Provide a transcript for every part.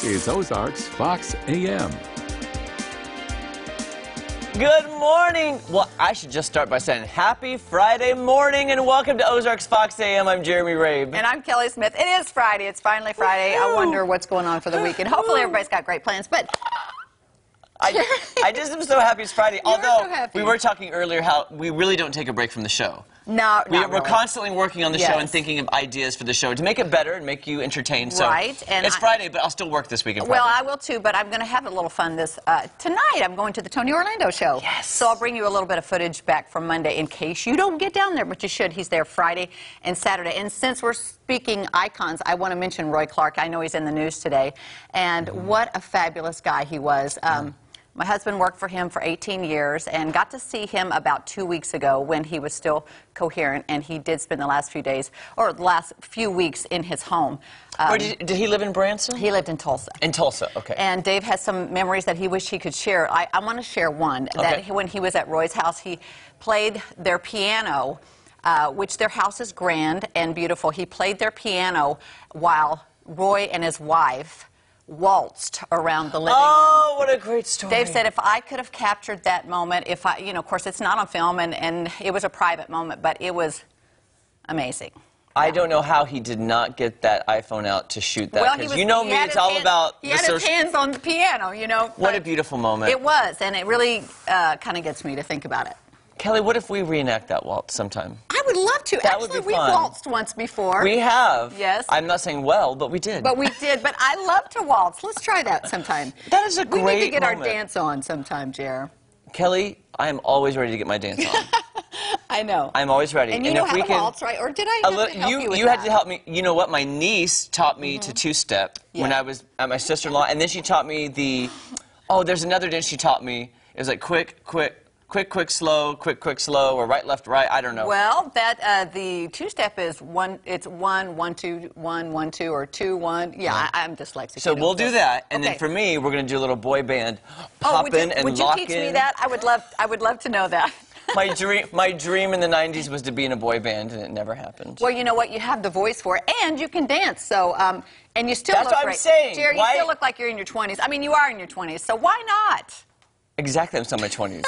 This is Ozarks FOX AM. Good morning. Well, I should just start by saying happy Friday morning and welcome to Ozarks FOX AM. I'm Jeremy Rabe. And I'm Kelly Smith. It is Friday. It's finally Friday. I wonder what's going on for the weekend. Hopefully everybody's got great plans, but I just am so happy it's Friday. Although so we were talking earlier how we really don't take a break from the show. No, we're constantly working on the show and thinking of ideas for the show to make it better and make you entertained. So right. And it's Friday, but I'll still work this weekend. Well, I will too, but I'm going to have a little fun this tonight. I'm going to the Tony Orlando show. Yes. So I'll bring you a little bit of footage back from Monday in case you don't get down there, but you should. He's there Friday and Saturday. And since we're speaking icons, I want to mention Roy Clark. I know he's in the news today, and what a fabulous guy he was. My husband worked for him for 18 years and got to see him about 2 weeks ago when he was still coherent, and he did spend the last few days, or the last few weeks, in his home. Did he live in Branson? He lived in Tulsa. In Tulsa, okay. And Dave has some memories that he wished he could share. I want to share one. That when he was at Roy's house, he played their piano, which their house is grand and beautiful. He played their piano while Roy and his wife waltzed around the living room. Oh, what a great story. Dave said, if I could have captured that moment, if I, of course, it's not on film, and it was a private moment, but it was amazing. I don't know how he did not get that iPhone out to shoot that. Well, because you know me, it's all about He had his hands on the piano, What a beautiful moment. It was, and it really kind of gets me to think about it. Kelly, what if we reenact that waltz sometime? I would love to. That would be Actually, we fun. waltzed once before. We have. Yes. I'm not saying well, but we did. But we did. But I love to waltz. Let's try that sometime. That is a great We need to get moment. our dance on sometime, Jer. Kelly, I am always ready to get my dance on. I know. I'm always ready. And you know how to waltz, right? Or did I have to help you with You had to help me. You know what? My niece taught me to two-step when I was at my sister-in-law, and then she taught me the... Oh, there's another dance she taught me. It was like quick, quick, slow, quick, slow, or right, left, right. I don't know. Well, the two-step is one. It's 1, 1, 2, 1, 1, 2, or 2, 1. Yeah, I'm dyslexic. So we'll do that, and then for me, we're going to do a little boy band, pop in and lock in. Would you teach me that? I would love to know that. My dream in the 90s was to be in a boy band, and it never happened. Well, you know what? You have the voice for it, and you can dance. So, and you still That's look what great. I'm saying. Jerry, you still look like you're in your 20s. I mean, you are in your 20s. So why not? Exactly, I'm still in my 20s.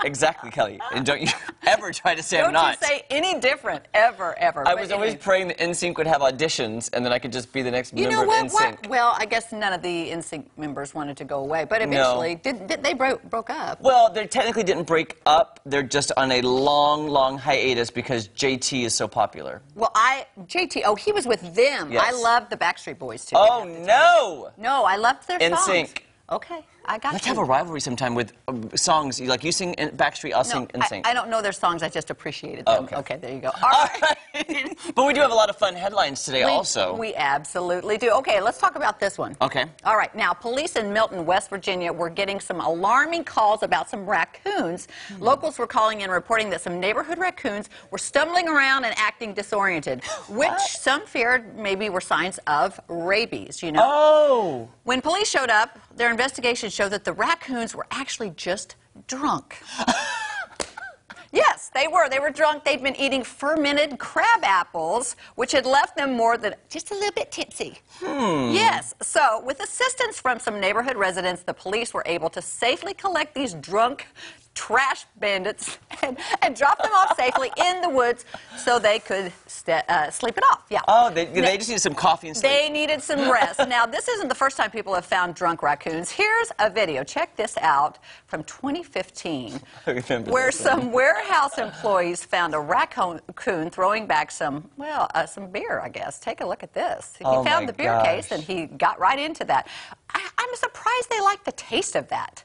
Exactly, Kelly. And don't you ever try to say I'm not. Don't you say any different, ever. I was always praying that NSYNC would have auditions, and then I could just be the next member of NSYNC. Well, I guess none of the NSYNC members wanted to go away, but eventually, they broke up? Well, they technically didn't break up. They're just on a long hiatus because JT is so popular. Well, JT, he was with them. Yes. I loved the Backstreet Boys, too. Oh, no! No, I loved their songs. NSYNC. Okay, I got Let's you. have a rivalry sometime with songs. Like you sing Backstreet, I'll sing NSYNC. I don't know their songs. I just appreciated them. Okay. Okay, there you go. All right. But we do have a lot of fun headlines today also. We absolutely do. Okay, let's talk about this one. Okay. All right. Now, police in Milton, West Virginia were getting some alarming calls about some raccoons. Locals were calling in reporting that some neighborhood raccoons were stumbling around and acting disoriented, which some feared maybe were signs of rabies, Oh! When police showed up, their investigation showed that the raccoons were actually just drunk. Yes, they were. They were drunk. They'd been eating fermented crab apples, which had left them more than just a little bit tipsy. Yes. So, with assistance from some neighborhood residents, the police were able to safely collect these drunk trash bandits and drop them off safely in the woods so they could sleep it off. Yeah. Oh, they just needed some coffee and sleep. They needed some rest. Now, this isn't the first time people have found drunk raccoons. Here's a video. Check this out from 2015, where some warehouse employees found a raccoon throwing back some beer, I guess. Take a look at this. He found the beer case, and he got right into that. I'm surprised they like the taste of that.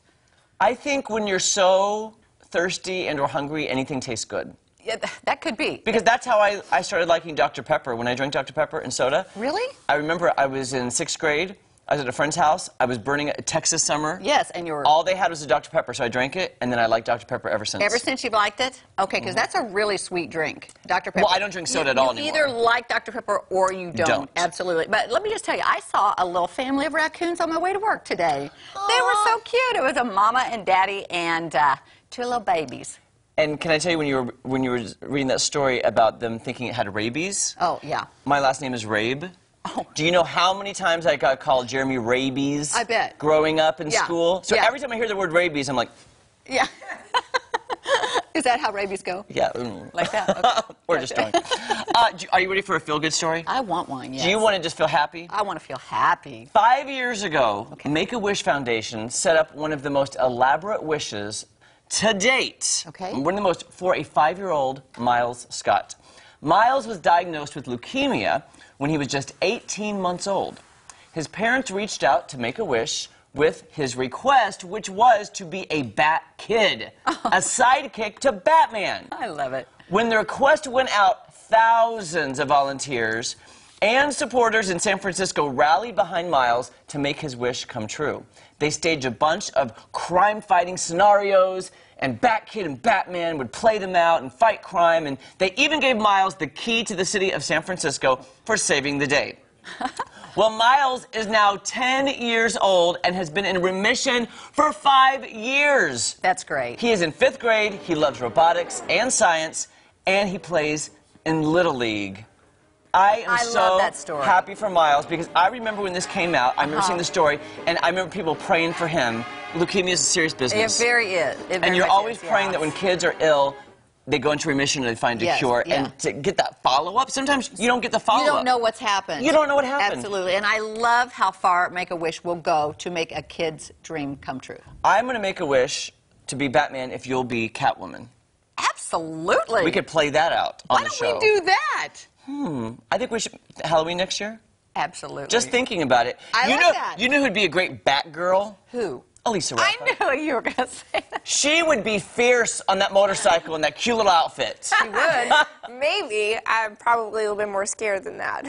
I think when you're so thirsty and or hungry, anything tastes good. Yeah, that could be. Because that's how I started liking Dr. Pepper, when I drank Dr. Pepper and soda. Really? I remember I was in 6th grade. I was at a friend's house. I was burning a Texas summer. Yes, and you were... All they had was a Dr. Pepper, so I drank it, and then I liked Dr. Pepper ever since. Ever since you've liked it? Okay, because that's a really sweet drink, Dr. Pepper. Well, I don't drink soda at all anymore. You either like Dr. Pepper or you don't. Absolutely. But let me just tell you, I saw a little family of raccoons on my way to work today. Aww. They were so cute. It was a mama and daddy and 2 little babies. And can I tell you, when you were reading that story about them thinking it had rabies? Oh, yeah. My last name is Rabe. Oh. Do you know how many times I got called Jeremy Rabies? I bet. Growing up in Yeah. school. So Yeah. every time I hear the word rabies, I'm like, Yeah. Is that how rabies go? yeah. Like that? Okay. We're just doing. Are you ready for a feel-good story? I want one, yes. Do you want to just feel happy? I want to feel happy. 5 years ago, Make-A-Wish Foundation set up one of the most elaborate wishes to date. Okay. One of the most for a 5-year-old Miles Scott. Miles was diagnosed with leukemia when he was just 18 months old. His parents reached out to Make-A-Wish with his request, which was to be a Bat Kid, a sidekick to Batman. I love it. When the request went out, thousands of volunteers and supporters in San Francisco rallied behind Miles to make his wish come true. They staged a bunch of crime-fighting scenarios, and Bat-Kid and Batman would play them out and fight crime, and they even gave Miles the key to the city of San Francisco for saving the day. Well, Miles is now 10 years old and has been in remission for 5 years. That's great. He is in 5th grade, he loves robotics and science, and he plays in Little League. I am love that story. happy for Miles because I remember when this came out, I remember seeing the story, and I remember people praying for him. Leukemia is a serious business. It very is. It very And you're much always is, praying yeah. that when kids are ill, they go into remission and they find a Yes, cure. yeah. And to get that follow-up, sometimes you don't get the follow-up. You don't know what's happened. You don't know what happened. Absolutely. And I love how far Make-A-Wish will go to make a kid's dream come true. I'm going to make a wish to be Batman if you'll be Catwoman. Absolutely. We could play that out on the show. Why don't we do that? I think we should. Halloween next year? Absolutely. Just thinking about it. I like that. You know who'd be a great Batgirl? Who? Elisa I Raffa. knew you were going to say that. She would be fierce on that motorcycle in that cute little outfit. She would. Maybe. I'm probably a little bit more scared than that.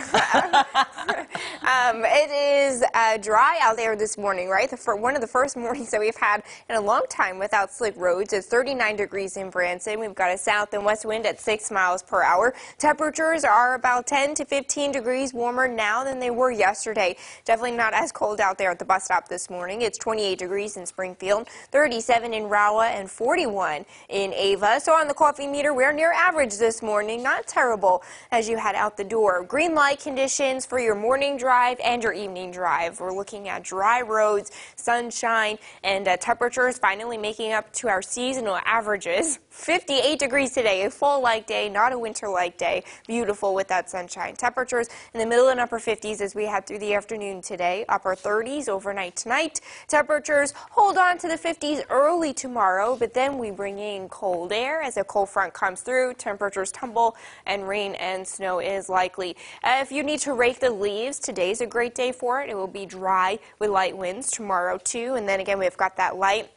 It is dry out there this morning, right? One of the first mornings that we've had in a long time without slick roads. It's 39 degrees in Branson. We've got a south and west wind at 6 miles per hour. Temperatures are about 10 to 15 degrees warmer now than they were yesterday. Definitely not as cold out there at the bus stop this morning. It's 28 degrees in Springfield, 37 in Rowa, and 41 in Ava. So on the coffee meter, we're near average this morning. Not terrible as you head out the door. Green light conditions for your morning drive and your evening drive. We're looking at dry roads, sunshine, and temperatures finally making up to our seasonal averages. 58 degrees today, a fall-like day, not a winter-like day. Beautiful with that sunshine. Temperatures in the middle and upper 50s as we head through the afternoon today. Upper 30s overnight tonight. Temperatures hold on to the 50s early tomorrow, but then we bring in cold air as a cold front comes through. Temperatures tumble and rain and snow is likely. If you need to rake the leaves, today's a great day for it. It will be dry with light winds tomorrow too. And then again, we've got that light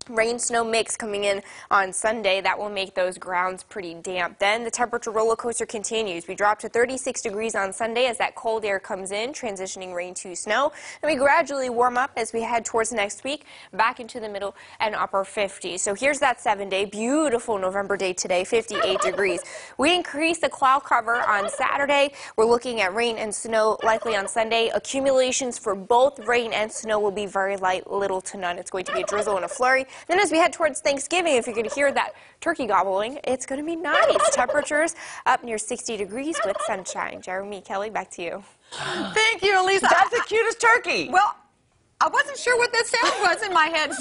rain-snow mix coming in on Sunday. That will make those grounds pretty damp. Then the temperature roller coaster continues. We drop to 36 degrees on Sunday as that cold air comes in, transitioning rain to snow. And we gradually warm up as we head towards next week, back into the middle and upper 50s. So here's that 7-day, beautiful November day today, 58 degrees. We increase the cloud cover on Saturday. We're looking at rain and snow likely on Sunday. Accumulations for both rain and snow will be very light, little to none. It's going to be a drizzle and a flurry. Then as we head towards Thanksgiving, if you're going to hear that turkey gobbling, it's going to be nice. Temperatures up near 60 degrees with sunshine. Jeremy, Kelly, back to you. Thank you, Elisa. That's the cutest turkey. Well, I wasn't sure what that sound was in my head.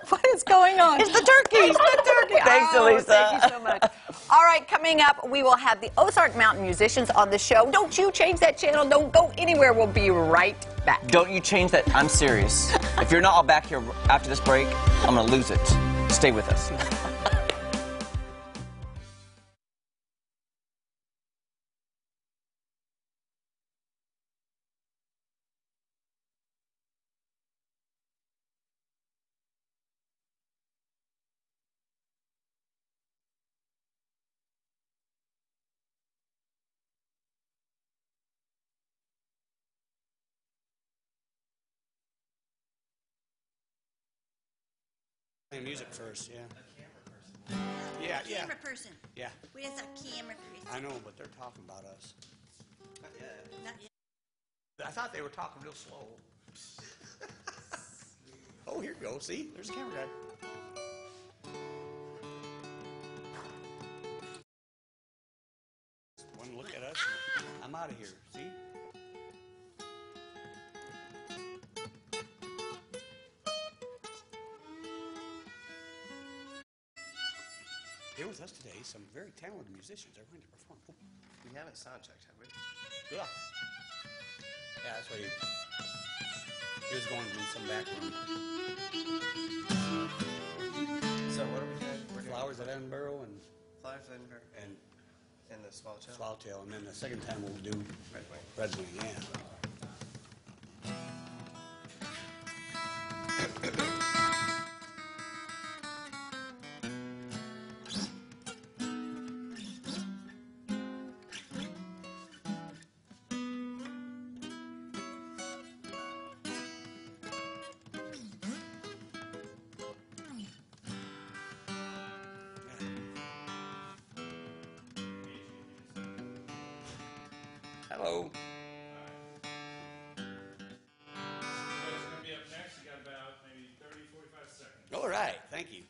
What is going on? It's the turkey. It's the turkey. Thanks, Elisa. Thank you so much. All right, coming up, we will have the Ozark Mountain Musicians on the show. Don't you change that channel. Don't go anywhere. We'll be right back. Don't you change that. I'm serious. If you're not all back here after this break, I'm going to lose it. Stay with us. Play music first, yeah. Yeah, yeah. Camera person. Yeah, Where's our camera person? I know, but they're talking about us. Not yet. I thought they were talking real slow. Oh, here you go. See? There's a camera guy. One look at us. I'm out of here. See? Here with us today, some very talented musicians are going to perform. Oh, We haven't sound checked, have we? yeah. Yeah, that's what he was going to do some back room. So what are we doing? We're doing Flowers at Edinburgh and Flowers of Edinburgh and the Swallowtail. Swallowtail, and then the second time we'll do Red Wing. Red Wing, yeah. Hello. Going to be up next. You got about maybe 30, 45 seconds. All right, thank you.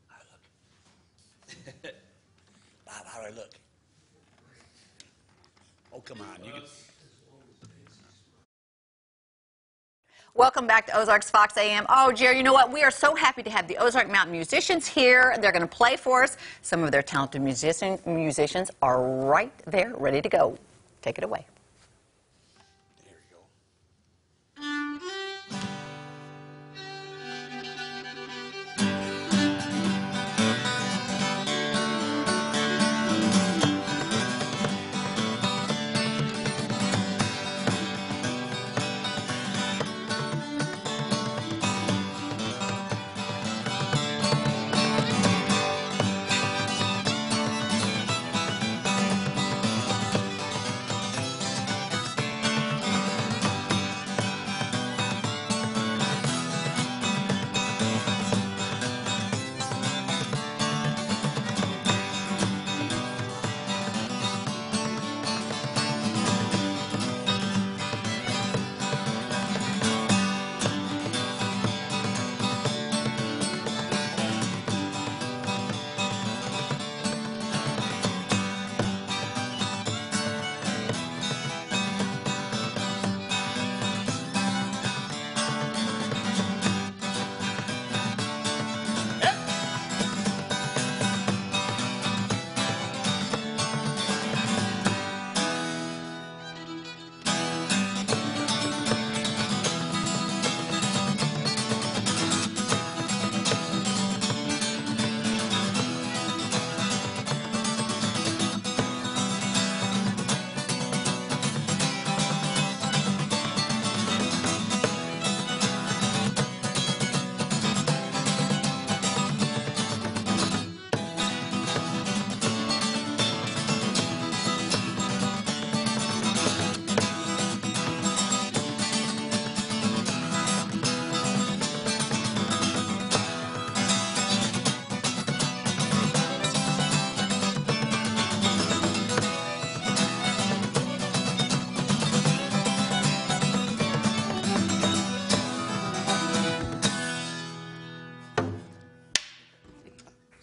How I look? Bob, how do I look? Oh, come on. You can... Welcome back to Ozarks Fox AM. Oh, Jerry, you know what? We are so happy to have the Ozark Mountain musicians here. They're going to play for us. Some of their talented musicians are right there, ready to go. Take it away. There we go.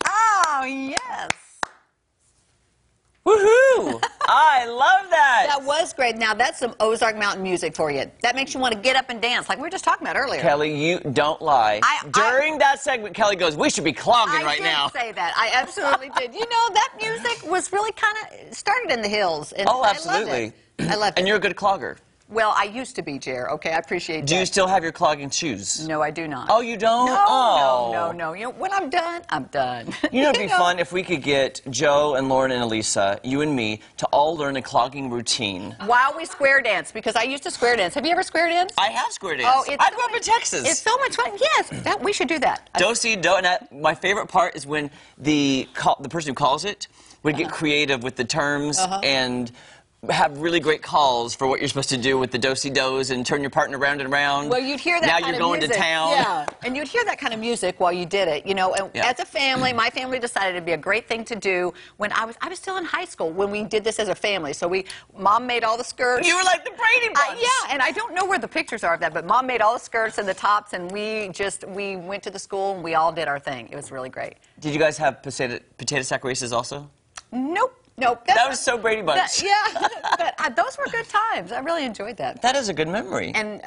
Oh, yes. Woohoo! I love that. That was great. Now, that's some Ozark Mountain music for you. That makes you want to get up and dance, like we were just talking about earlier. Kelly, you don't lie. During that segment, Kelly goes, we should be clogging right now. I did say that. I absolutely did. You know, that music was really kind of started in the hills. And Oh, absolutely. I loved it. And you're a good clogger. Well, I used to be, Jer. Okay, I appreciate that. Do you still have your clogging shoes? No, I do not. Oh, you don't? No, Oh. no. You know, when I'm done, I'm done. You know, it'd be fun if we could get Joe and Lauren and Elisa, you and me, to all learn a clogging routine. While we square dance, because I used to square dance. Have you ever square danced? I have square danced. Oh, I grew up in Texas. It's so much fun. Yes, we should do that. Do-si-do, and my favorite part is when the person who calls it would get creative with the terms and have really great calls for what you're supposed to do with the do-si-dos and turn your partner round and around. Well, you'd hear that now kind you're of going music. to town. Yeah, and you'd hear that kind of music while you did it, you know. And as a family, my family decided it'd be a great thing to do when I was still in high school when we did this as a family. So Mom made all the skirts. You were like the Brady Bunch. Yeah, and I don't know where the pictures are of that, but Mom made all the skirts and the tops, and we went to the school and we all did our thing. It was really great. Did you guys have potato sack races also? Nope. Nope. That was so Brady Bunch. Yeah, but those were good times. I really enjoyed that. That is a good memory. And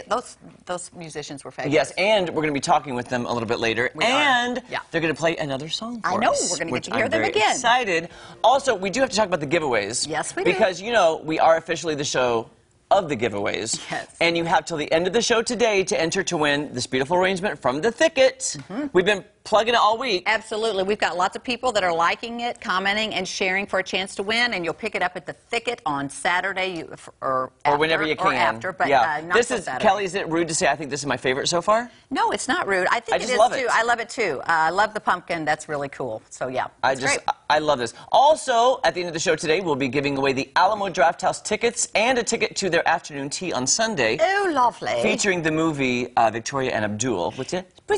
those musicians were fabulous. Yes, and we're going to be talking with them a little bit later. We are. And Yeah. they're going to play another song for us. I know. We're going to get to hear them I'm very again. excited. Also, we do have to talk about the giveaways. Yes, we do. Because, you know, we are officially the show of the giveaways. Yes. And you have till the end of the show today to enter to win this beautiful arrangement from The Thicket. We've been plugging it all week. Absolutely. We've got lots of people that are liking it, commenting, and sharing for a chance to win, and you'll pick it up at The Thicket on Saturday or whenever you can. Or after, but yeah. not This till is, Saturday. Kelly, is it rude to say I think this is my favorite so far? No, it's not rude. I think I just it is love too. it. I love it too. I love the pumpkin. That's really cool. So yeah, it's great. I love this. Also, at the end of the show today, we'll be giving away the Alamo Drafthouse tickets and a ticket to their afternoon tea on Sunday. Oh, lovely. Featuring the movie Victoria and Abdul. Put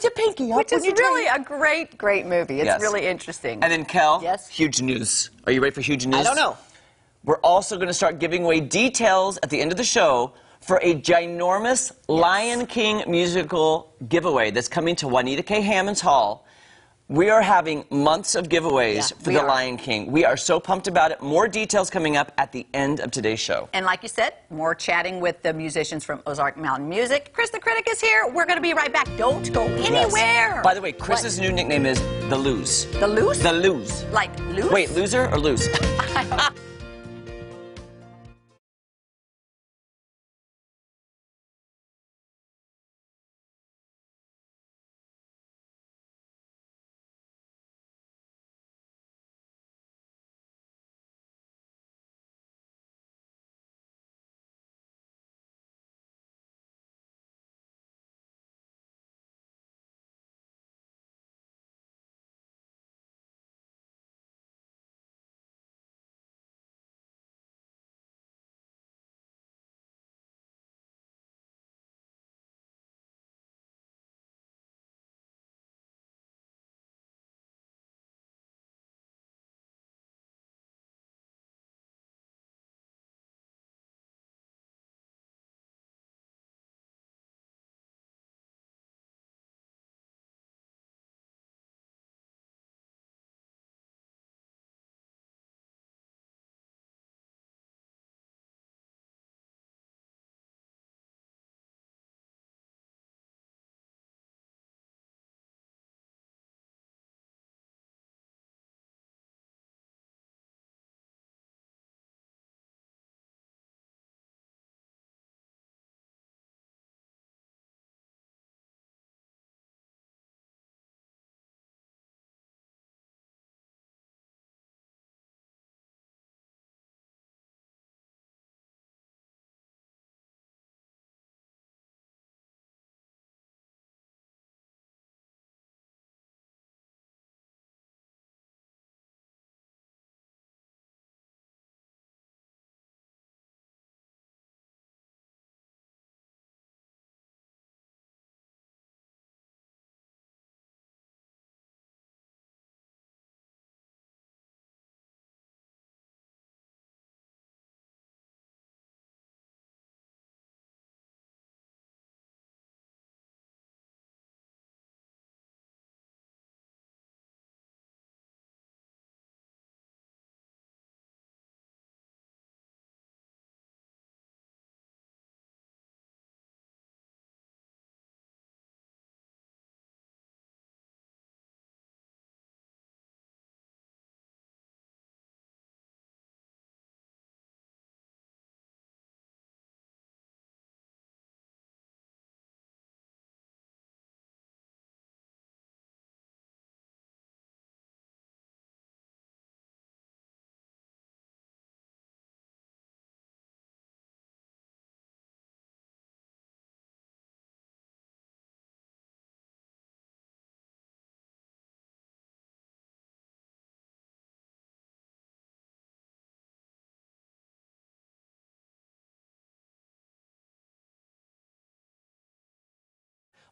your pinky up. Which is really a great, great movie. It's Yes. really interesting. And then, Kel, Yes? huge news. Are you ready for huge news? I don't know. We're also going to start giving away details at the end of the show for a ginormous Lion King musical giveaway that's coming to Juanita K. Hammond's Hall. We are having months of giveaways for the Lion King. We are so pumped about it. More details coming up at the end of today's show. And like you said, more chatting with the musicians from Ozark Mountain Music. Chris the Critic is here. We're going to be right back. Don't go anywhere. Yes. By the way, Chris's new nickname is The Lose. The Loose? The Lose. Like loose? Wait, loser or loose?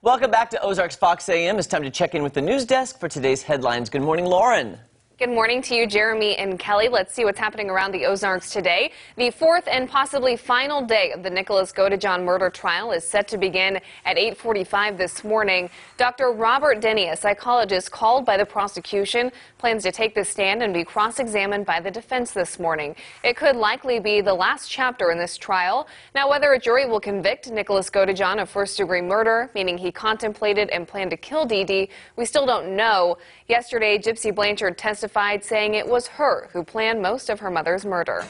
Welcome back to Ozarks Fox AM. It's time to check in with the news desk for today's headlines. Good morning, Lauren. Good morning to you, Jeremy and Kelly. Let's see what's happening around the Ozarks today. The fourth and possibly final day of the Nicholas Godejohn murder trial is set to begin at 8:45 this morning. Dr. Robert Denny, a psychologist called by the prosecution, plans to take the stand and be cross-examined by the defense this morning. It could likely be the last chapter in this trial. Now, whether a jury will convict Nicholas Godejohn of first-degree murder, meaning he contemplated and planned to kill Dee Dee, we still don't know. Yesterday, Gypsy Blanchard testified saying it was her who planned most of her mother's murder.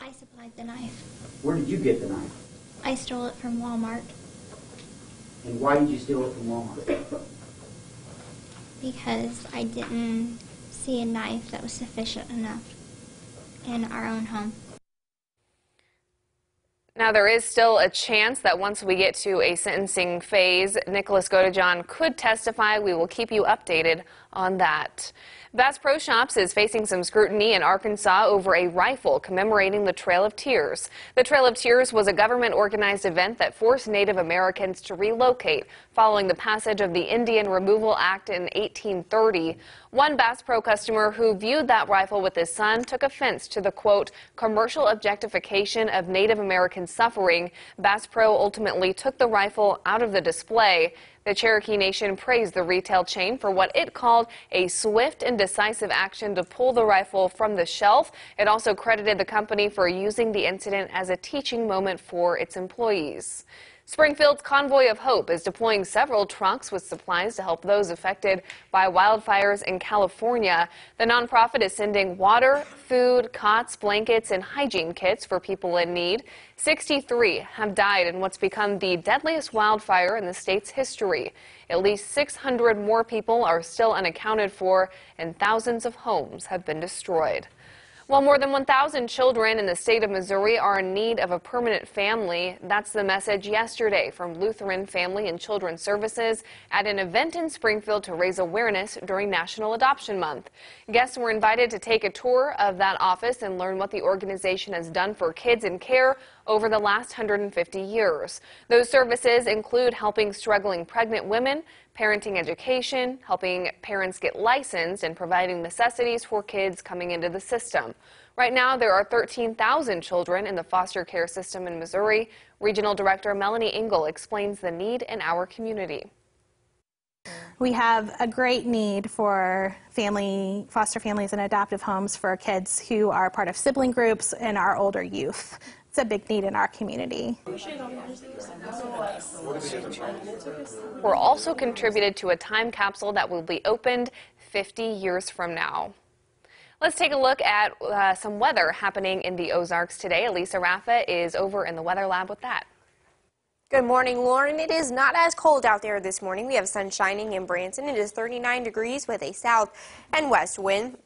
I supplied the knife. Where did you get the knife? I stole it from Walmart. And why did you steal it from Walmart? Because I didn't see a knife that was sufficient enough in our own home. Now, there is still a chance that once we get to a sentencing phase, Nicholas Godejohn could testify. We will keep you updated on that. Bass Pro Shops is facing some scrutiny in Arkansas over a rifle commemorating the Trail of Tears. The Trail of Tears was a government-organized event that forced Native Americans to relocate following the passage of the Indian Removal Act in 1830. One Bass Pro customer who viewed that rifle with his son took offense to the, quote, commercial objectification of Native American suffering. Bass Pro ultimately took the rifle out of the display. The Cherokee Nation praised the retail chain for what it called a swift and decisive action to pull the rifle from the shelf. It also credited the company for using the incident as a teaching moment for its employees. Springfield's Convoy of Hope is deploying several trucks with supplies to help those affected by wildfires in California. The nonprofit is sending water, food, cots, blankets, and hygiene kits for people in need. 63 have died in what's become the deadliest wildfire in the state's history. At least 600 more people are still unaccounted for, and thousands of homes have been destroyed. While more than 1,000 children in the state of Missouri are in need of a permanent family, that's the message yesterday from Lutheran Family and Children's Services at an event in Springfield to raise awareness during National Adoption Month. Guests were invited to take a tour of that office and learn what the organization has done for kids in care over the last 150 years. Those services include helping struggling pregnant women, parenting education, helping parents get licensed, and providing necessities for kids coming into the system. Right now, there are 13,000 children in the foster care system in Missouri. Regional Director Melanie Engel explains the need in our community. We have a great need for foster families and adoptive homes for kids who are part of sibling groups and our older youth. It's a big need in our community. We're also contributed to a time capsule that will be opened 50 years from now. Let's take a look at some weather happening in the Ozarks today. Elisa Raffa is over in the weather lab with that. Good morning, Lauren. It is not as cold out there this morning. We have sun shining in Branson. It is 39 degrees with a south and west wind.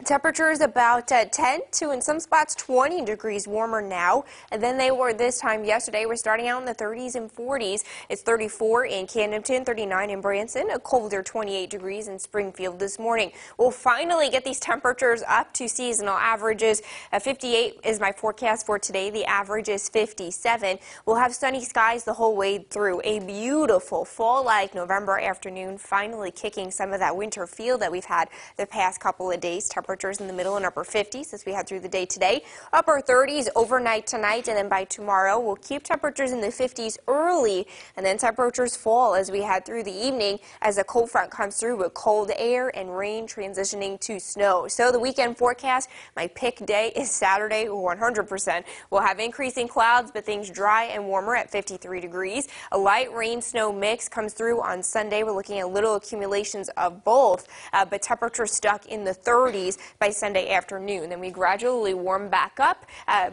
Temperatures about 10 to, in some spots, 20 degrees warmer now than they were this time yesterday. We're starting out in the 30s and 40s. It's 34 in Camdenton, 39 in Branson, a colder 28 degrees in Springfield this morning. We'll finally get these temperatures up to seasonal averages. 58 is my forecast for today. The average is 57. We'll have sunny skies the whole way through. A beautiful fall-like November afternoon, finally kicking some of that winter feel that we've had the past couple of days. Temperatures in the middle and upper 50s as we head through the day today. Upper 30s overnight tonight, and then by tomorrow we'll keep temperatures in the 50s early, and then temperatures fall as we head through the evening as a cold front comes through with cold air and rain transitioning to snow. So the weekend forecast, my pick day is Saturday 100%. We'll have increasing clouds, but things dry and warmer at 53 degrees. A light rain snow mix comes through on Sunday. We're looking at little accumulations of both, but temperatures stuck in the 30s by Sunday afternoon. Then we gradually warm back up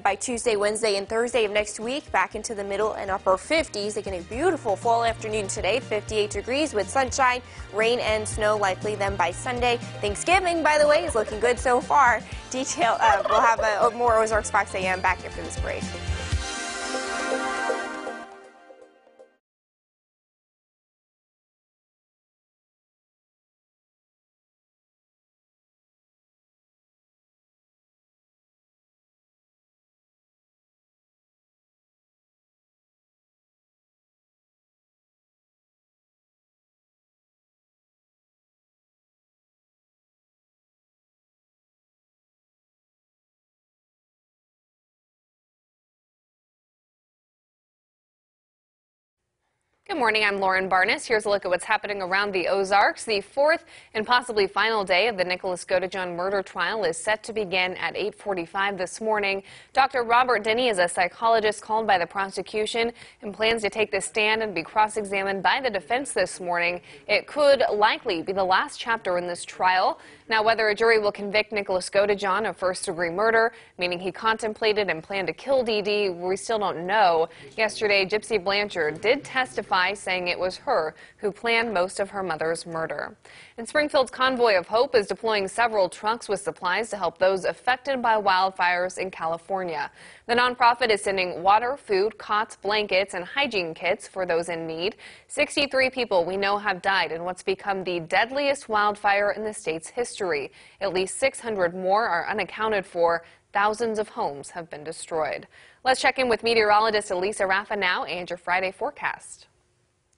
by Tuesday, Wednesday, and Thursday of next week, back into the middle and upper 50s. Again, a beautiful fall afternoon today, 58 degrees with sunshine, rain, and snow likely then by Sunday. Thanksgiving, by the way, is looking good so far. We'll have more Ozarks FOX AM back after this break. Good morning, I'm Lauren Barnes. Here's a look at what's happening around the Ozarks. The fourth and possibly final day of the Nicholas Godejohn murder trial is set to begin at 8:45 this morning. Dr. Robert Denny is a psychologist called by the prosecution and plans to take the stand and be cross-examined by the defense this morning. It could likely be the last chapter in this trial. Now, whether a jury will convict Nicholas Godejohn of first-degree murder, meaning he contemplated and planned to kill Dee Dee, we still don't know. Yesterday, Gypsy Blanchard did testify, saying it was her who planned most of her mother's murder. And Springfield's Convoy of Hope is deploying several trucks with supplies to help those affected by wildfires in California. The nonprofit is sending water, food, cots, blankets, and hygiene kits for those in need. 63 people we know have died in what's become the deadliest wildfire in the state's history. At least 600 more are unaccounted for. Thousands of homes have been destroyed. Let's check in with meteorologist Elisa Raffa now and your Friday forecast.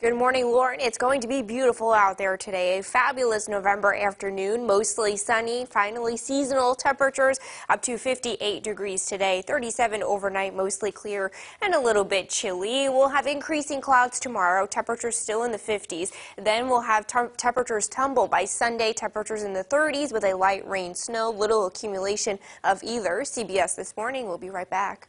Good morning, Lauren. It's going to be beautiful out there today. A fabulous November afternoon, mostly sunny, finally seasonal temperatures up to 58 degrees today, 37 overnight, mostly clear and a little bit chilly. We'll have increasing clouds tomorrow, temperatures still in the 50s. Then we'll have temperatures tumble by Sunday, temperatures in the 30s with a light rain, snow, little accumulation of either. CBS This Morning. We'll be right back.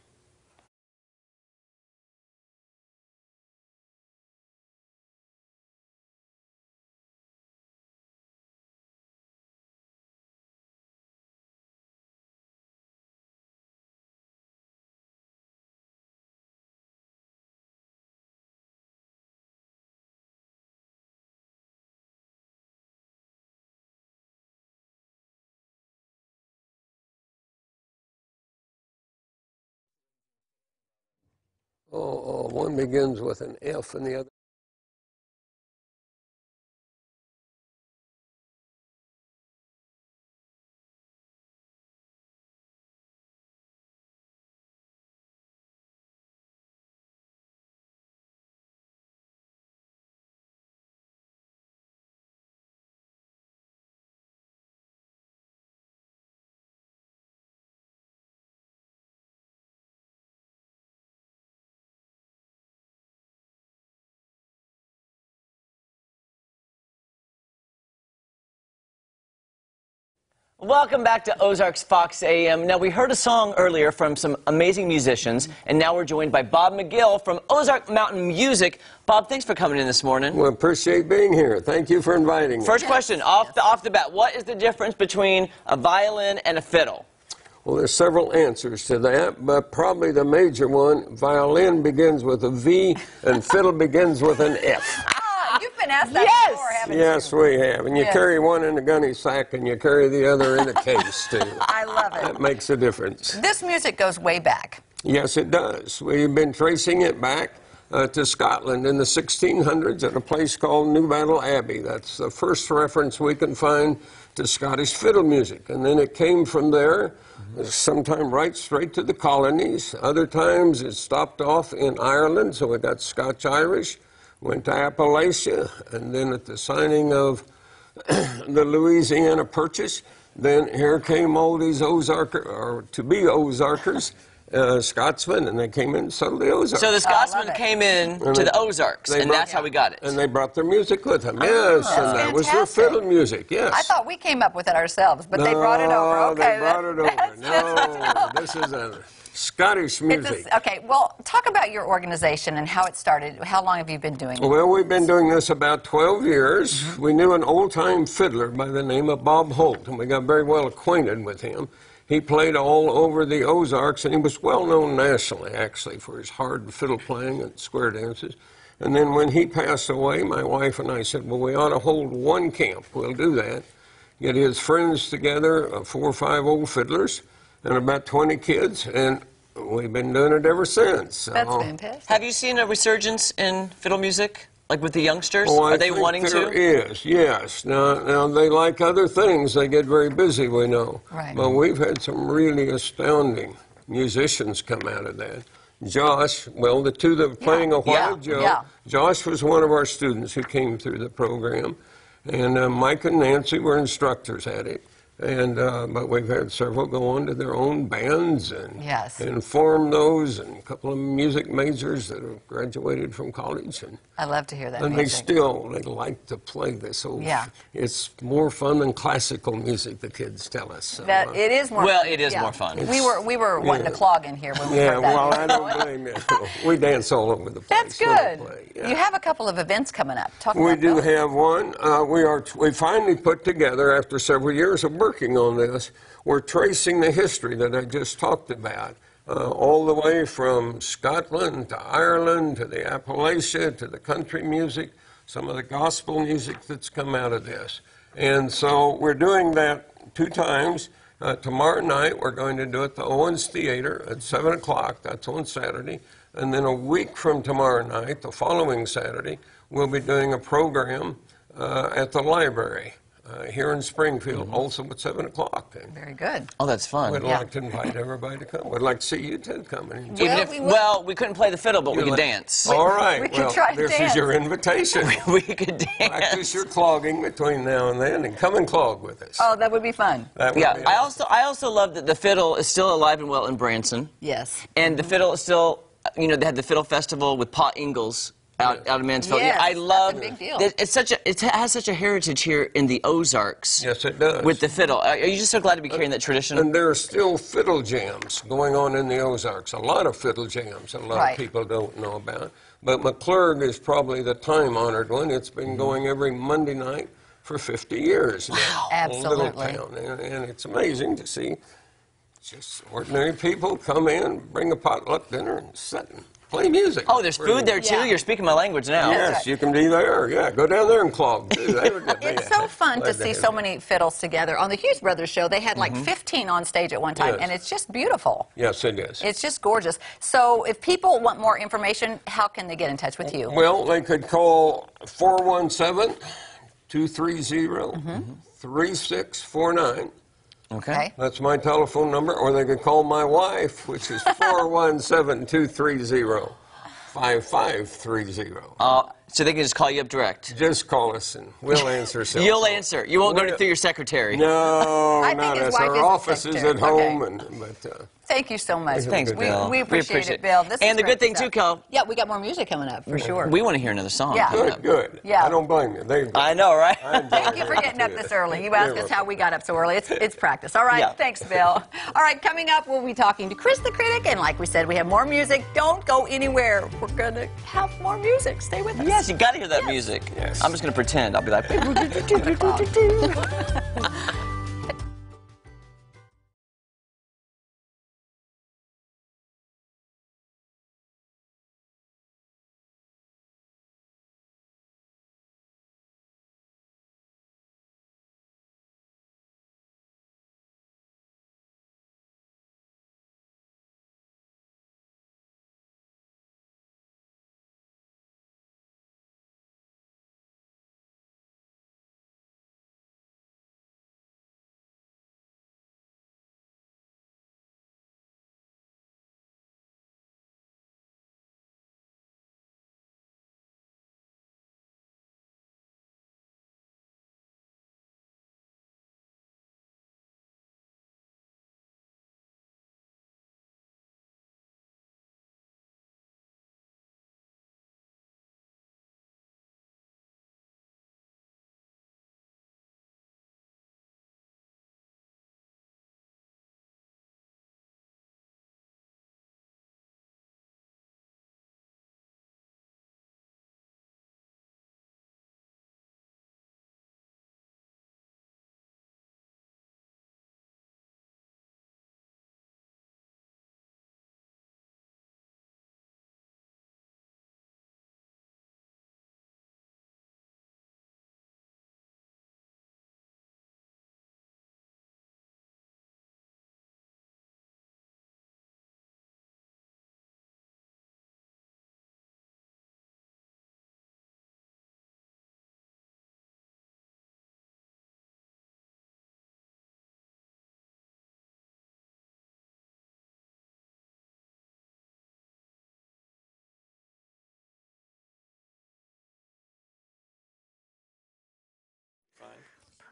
One begins with an F and the other. Welcome back to Ozarks FOX AM. Now, we heard a song earlier from some amazing musicians, and now we're joined by Bob McGill from Ozark Mountain Music. Bob, thanks for coming in this morning. Well, appreciate being here. Thank you for inviting me. First question, off the bat, what is the difference between a violin and a fiddle? Well, there's several answers to that, but probably the major one, violin begins with a V and fiddle begins with an F. You've been asked that before, haven't you? Yes, we have. And you carry one in the gunny sack and you carry the other in the case, too. I love it. That makes a difference. This music goes way back. Yes, it does. We've been tracing it back to Scotland in the 1600s at a place called New Battle Abbey. That's the first reference we can find to Scottish fiddle music. And then it came from there, sometime right straight to the colonies. Other times it stopped off in Ireland, so we got Scotch-Irish. Went to Appalachia, and then at the signing of the Louisiana Purchase, then here came all these to-be-Ozarkers, Scotsmen, and they came in and settled the Ozarks. So the Scotsmen came in to the Ozarks, and that's how we got it. And they brought their music with them, yes, and that was their fiddle music, yes. I thought we came up with it ourselves, but they brought it over. Okay, they brought it over. No, this is a Scottish music. Okay, well, talk about your organization and how it started. How long have you been doing it? Well, we've been doing this about 12 years. We knew an old-time fiddler by the name of Bob Holt, and we got very well acquainted with him. He played all over the Ozarks, and he was well known nationally, actually, for his hard fiddle playing and square dances. And then when he passed away, my wife and I said, well, we ought to hold one camp. We'll do that. Get his friends together, 4 or 5 old fiddlers, and about 20 kids, and we've been doing it ever since. That's fantastic. Have you seen a resurgence in fiddle music, like with the youngsters? Oh, Are they wanting to? There is, yes. Now, they like other things. They get very busy, we know. Right. But we've had some really astounding musicians come out of that. Josh, well, the two that were playing a while ago, Josh was one of our students who came through the program. And Mike and Nancy were instructors at it. But we've had several go on to their own bands and Yes. and form those, and a couple of music majors that have graduated from college, and I love to hear that they music. they like to play this old. Yeah. It's more fun than classical music, the kids tell us. So, That it is more. Well, fun. it is Yeah. more fun. We were wanting to clog in here when we yeah, heard that. well, I don't blame you. We dance all over the place. That's when we good. play, yeah. You have a couple of events coming up. Talk We about do those. have one. We finally put together, after several years of working on this, we're tracing the history that I just talked about, all the way from Scotland to Ireland to the Appalachia to the country music, some of the gospel music that's come out of this. And so we're doing that 2 times. Tomorrow night we're going to do it at the Owens Theater at 7 o'clock. That's on Saturday. And then a week from tomorrow night, the following Saturday, we'll be doing a program at the library here in Springfield, also at 7 o'clock. Very good. Oh, that's fun. We'd like to invite everybody to come. We'd like to see you, Ted, come. And Even if, we couldn't play the fiddle, but we could dance. all right. we could well, try to this dance. is your invitation. We could dance. Practice your clogging between now and then, and come and clog with us. Oh, that would be fun. That would Yeah, be I awesome. also love that the fiddle is still alive and well in Branson. Yes. And the fiddle is still, you know, they had the fiddle festival with Pa Ingalls out of Mansfield. Yes, I love that's a big deal. it has such a heritage here in the Ozarks. Yes, it does. With the fiddle. Are you just so glad to be carrying that tradition? And there are still fiddle jams going on in the Ozarks. A lot of fiddle jams that a lot Right. of people don't know about. But McClurg is probably the time-honored one. It's been going every Monday night for 50 years now. Wow. A little Absolutely. town. And it's amazing to see just ordinary people come in, bring a potluck dinner, and sit and play music. Oh, there's food there too? Yeah. You're speaking my language now. Yes, right. you can be there. Yeah, go down there and clog, too. They would get It's mad. so fun to Glad see have so you. many fiddles together. On the Hughes Brothers show, they had like 15 on stage at one time, Yes. and it's just beautiful. Yes, it is. It's just gorgeous. So if people want more information, how can they get in touch with you? Well, they could call 417-230-3649. Okay. That's my telephone number. Or they could call my wife, which is 417-230-5530. So they can just call you up direct. Just call us and we'll answer. You'll answer. You won't go through your secretary. No, I think not his us. wife Our is the office is secretary. at home, Okay. but Thank you so much. Thanks, we, Bill. we appreciate it, Bill. This And is the good great thing, too, stuff. Cal, Yeah, we got more music coming up, for sure. we want to hear another song. Yeah. coming up. good. Yeah. I don't blame you. There you go. I know, right? I enjoy Thank you for it. getting up this early. You asked us how we got up so early. It's practice. All right, Yeah. thanks, Bill. All right, coming up, we'll be talking to Chris the Critic, and like we said, we have more music. Don't go anywhere. We're going to have more music. Stay with us. Yes, you got to hear that music. Yes. I'm just going to pretend. I'll be like...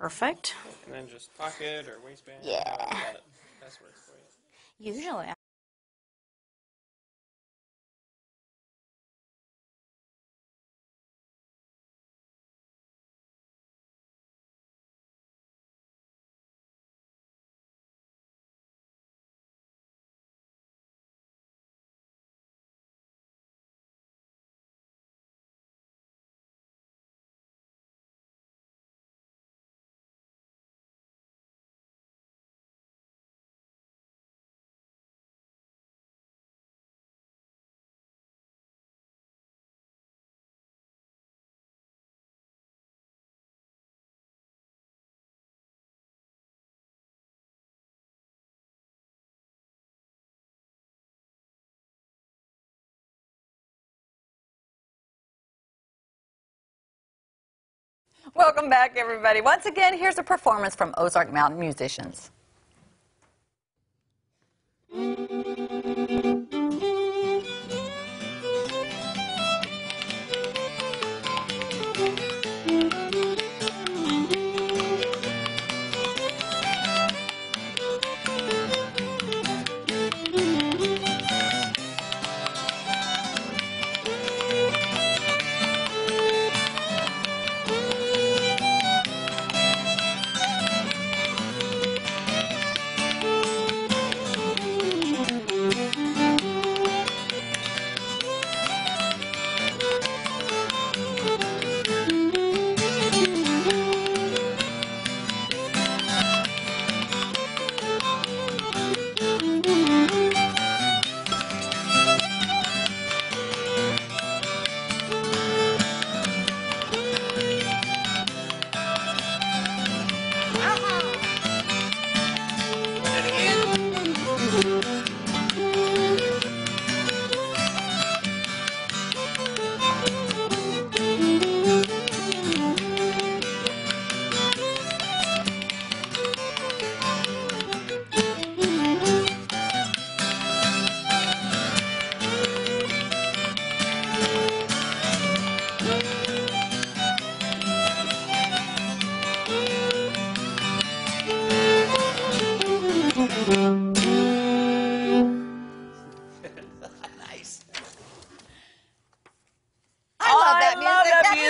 Perfect. And then just pocket or waistband. Yeah. Got it. That's where it's for you. Usually. Welcome back, everybody. Once again, here's a performance from Ozark Mountain musicians.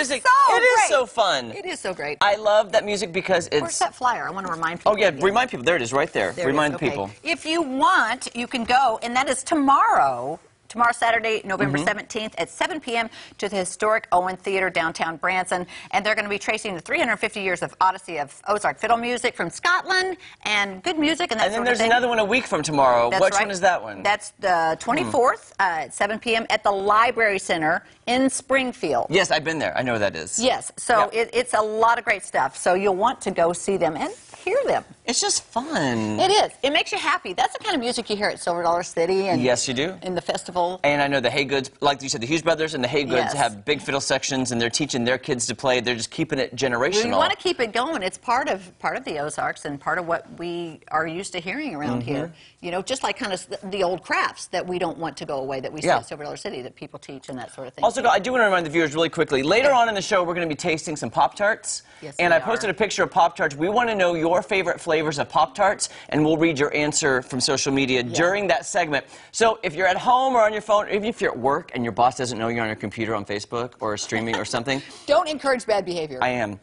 It is so fun. It is so great. I love that music because it's... Where's that flyer? I want to remind people. Oh, yeah, again. remind people. There it is, right there. There Remind it is. Okay. people. If you want, you can go, and that is tomorrow. Tomorrow, Saturday, November 17th at 7 p.m. to the historic Owen Theater, downtown Branson. And they're going to be tracing the 350 years of Odyssey of Ozark fiddle music from Scotland and good music and that And then sort there's of thing. another one a week from tomorrow. That's Which right. one is that one? That's the 24th at 7 p.m. at the Library Center in Springfield. Yes, I've been there. I know where that is. Yes, so it's a lot of great stuff. So you'll want to go see them and hear them. It's just fun. It is. It makes you happy. That's the kind of music you hear at Silver Dollar City. And yes, you do. In the festival. And I know the Haygoods, like you said, the Hughes brothers and the Haygoods Yes. have big fiddle sections, and they're teaching their kids to play. They're just keeping it generational. We want to keep it going. It's part of the Ozarks and part of what we are used to hearing around here. You know, just like kind of the old crafts that we don't want to go away that we see at Silver Dollar City that people teach and that sort of thing. Also, I do want to remind the viewers really quickly, later on in the show, we're going to be tasting some Pop-Tarts. Yes, and we I posted a picture of Pop-Tarts. We want to know your favorite flavors of Pop-Tarts, and we'll read your answer from social media during that segment. So if you're at home or on your phone, or even if you're at work and your boss doesn't know you're on your computer on Facebook or streaming or something. Don't encourage bad behavior. I am.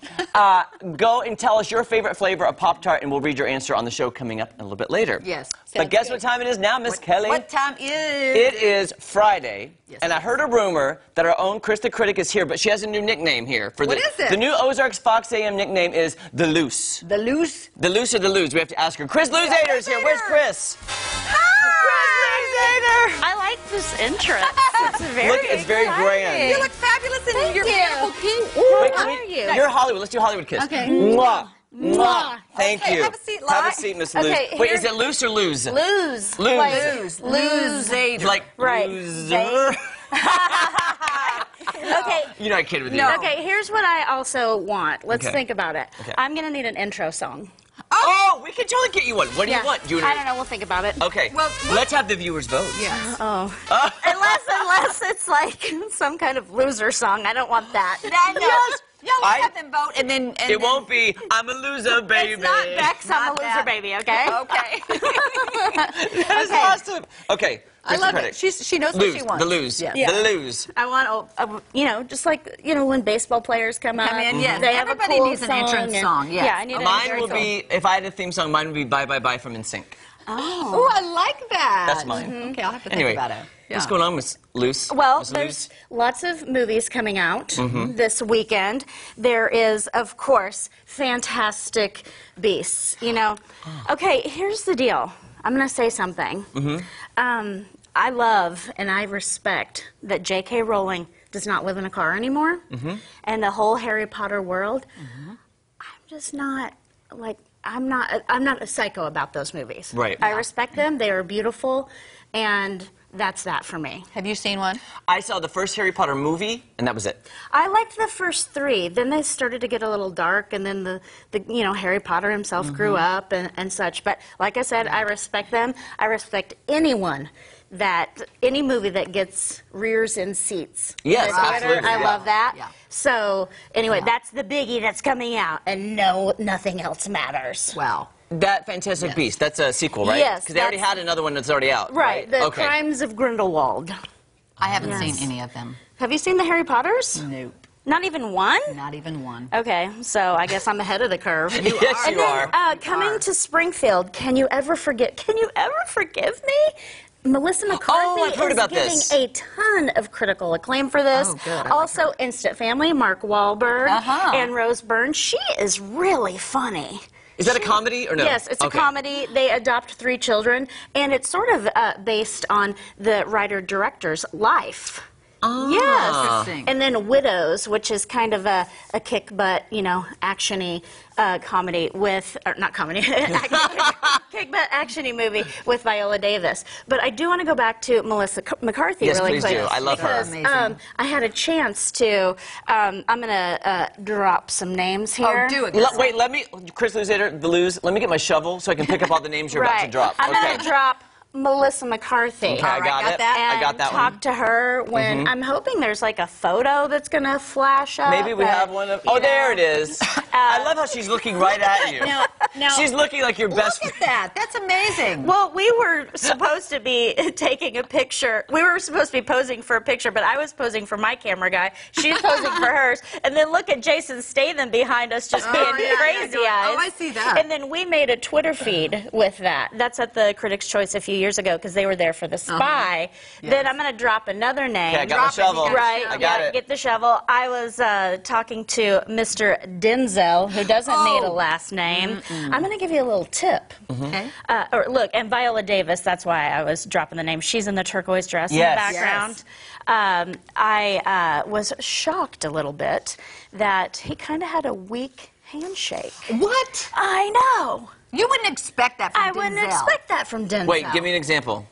Go and tell us your favorite flavor of Pop-Tart, and we'll read your answer on the show coming up a little bit later. Yes. But guess what time it is now, Miss Kelly? What time is it? is Friday, and I heard a rumor that our own Chris the Critic is here, but she has a new nickname here. For What is it? The new Ozarks Fox AM nickname is The Loose. The Loose? The Loose or The Lose? We have to ask her. Chris Luzader is here. Where's Chris? I like this entrance. It's very Look, it's very grand. You look fabulous in your beautiful pink. Wait, How are you? You're Hollywood. Let's do Hollywood kiss. Okay. Mwah. Mwah. Thank Okay, you. have a seat, Have Lai. a seat, Miss Okay, Luz. Wait, here- is it loose or lose? Lose. Lose. Luzader. Like Right. loser. Okay. You're not kidding with me. Okay, here's what I also want. Let's Okay. think about it. Okay. I'm going to need an intro song. Oh, we can totally get you one. What do you want? Do you I don't know. We'll think about it. Okay. Well, let's have the viewers vote. Yes. Oh. Unless it's like some kind of loser song. I don't want that. I know. Yeah, let's have them vote, and then... It won't be, I'm a loser, baby. It's not Bex, I'm a loser, baby, okay? Okay. That is awesome. Okay. I love it. She knows what she wants. The lose. Yeah. The lose. I want, you know, just like, you know, when baseball players come up. In, yes. They have Everybody a cool needs an entrance and- song, yes. Yeah, I need Mine will be, if I had a theme song, mine would be Bye Bye Bye from NSYNC. Oh, I like that. That's mine. Okay, I'll have to Anyway, think about it. Yeah. what's going on, Miss Luce? Well, Miss there's Luce? lots of movies coming out this weekend. There is, of course, Fantastic Beasts. You know, okay, here's the deal. I'm going to say something. I love and I respect that J.K. Rowling does not live in a car anymore, and the whole Harry Potter world. I'm just not like I'm not a psycho about those movies. Right. I respect them. They are beautiful, and that's that for me. Have you seen one? I saw the first Harry Potter movie, and that was it. I liked the first three. Then they started to get a little dark, and then the you know, Harry Potter himself grew up and such. But like I said, I respect them. I respect anyone any movie that gets rears in seats. Yes, in the theater. absolutely, I yeah. love that. Yeah. So anyway, that's the biggie that's coming out, and nothing else matters. Wow. That Fantastic Beast, that's a sequel, right? Yes, Because they already had another one that's already out, Right. The Okay. Crimes of Grindelwald. I haven't seen any of them. Have you seen the Harry Potters? Nope. Not even one? Not even one. Okay, so I guess I'm ahead of the curve. Yes, And you then, are. coming to Springfield, can you ever forgive me? Melissa McCarthy I've heard is about getting this. a ton of critical acclaim for this. Oh, good. I like Also, Instant Family, Mark Wahlberg Uh-huh. and Rose Byrne. She is really funny. Is that a comedy or no? Yes, it's Okay. a comedy. They adopt 3 children, and it's sort of based on the writer-director's life. Ah. Yes. Interesting. And then Widows, which is kind of a kick-butt, you know, action-y comedy with, or not comedy, kick-butt action-y movie with Viola Davis. But I do want to go back to Melissa McCarthy Yes, really please quick. do. I love her. Because I had a chance to, I'm going to drop some names here. Oh, do it. Wait, let me, Chris Luzader, let me get my shovel so I can pick up all the names you're about to drop. I'm Okay. going to drop Melissa McCarthy. Okay, I got it. that. I got that talk one. to her when I'm hoping there's like a photo that's going to flash up. Maybe we have one of. Oh, there it is. I love how she's looking right at you. Now, She's looking like your best look friend. at that. That's amazing. Well, we were supposed to be taking a picture. We were supposed to be posing for a picture, but I was posing for my camera guy. She's posing for hers. And then look at Jason Statham behind us just being crazy eyes. Oh, I see that. And then we made a Twitter feed with that. That's at the Critics' Choice a few years ago because they were there for The Spy. Then I'm going to drop another name. Okay, I got my shovel. Right, I got it. Get the shovel. I was talking to Mr. Denzel, who doesn't need a last name. I'm going to give you a little tip. Okay. Or look, and Viola Davis, that's why I was dropping the name. She's in the turquoise dress in the Yes. background. I was shocked a little bit that he kind of had a weak handshake. What? I know. You wouldn't expect that from I wouldn't Denzel. expect that from Denzel. Wait, give me an example.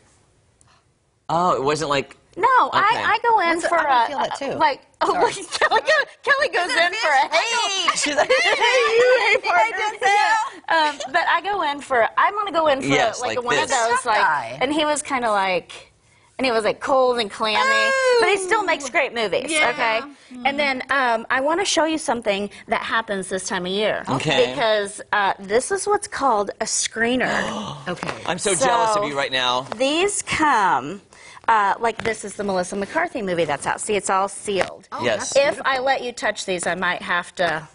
Oh, it wasn't like. No, I go in What's it- for I'm gonna feel that too. like look, Kelly goes in for a hey. She's like, Hey, partner. But I go in for. I'm gonna go in for Yes, like like one of this. those like. Guy. And he was kind of like, and he was like cold and clammy, but he still makes great movies. Yeah. Okay. And then I want to show you something that happens this time of year. Okay. Because this is what's called a screener. Okay. I'm so jealous of you right now. These come. Like this is the Melissa McCarthy movie that's out. See, it's all sealed. Yes. If I let you touch these, I might have to.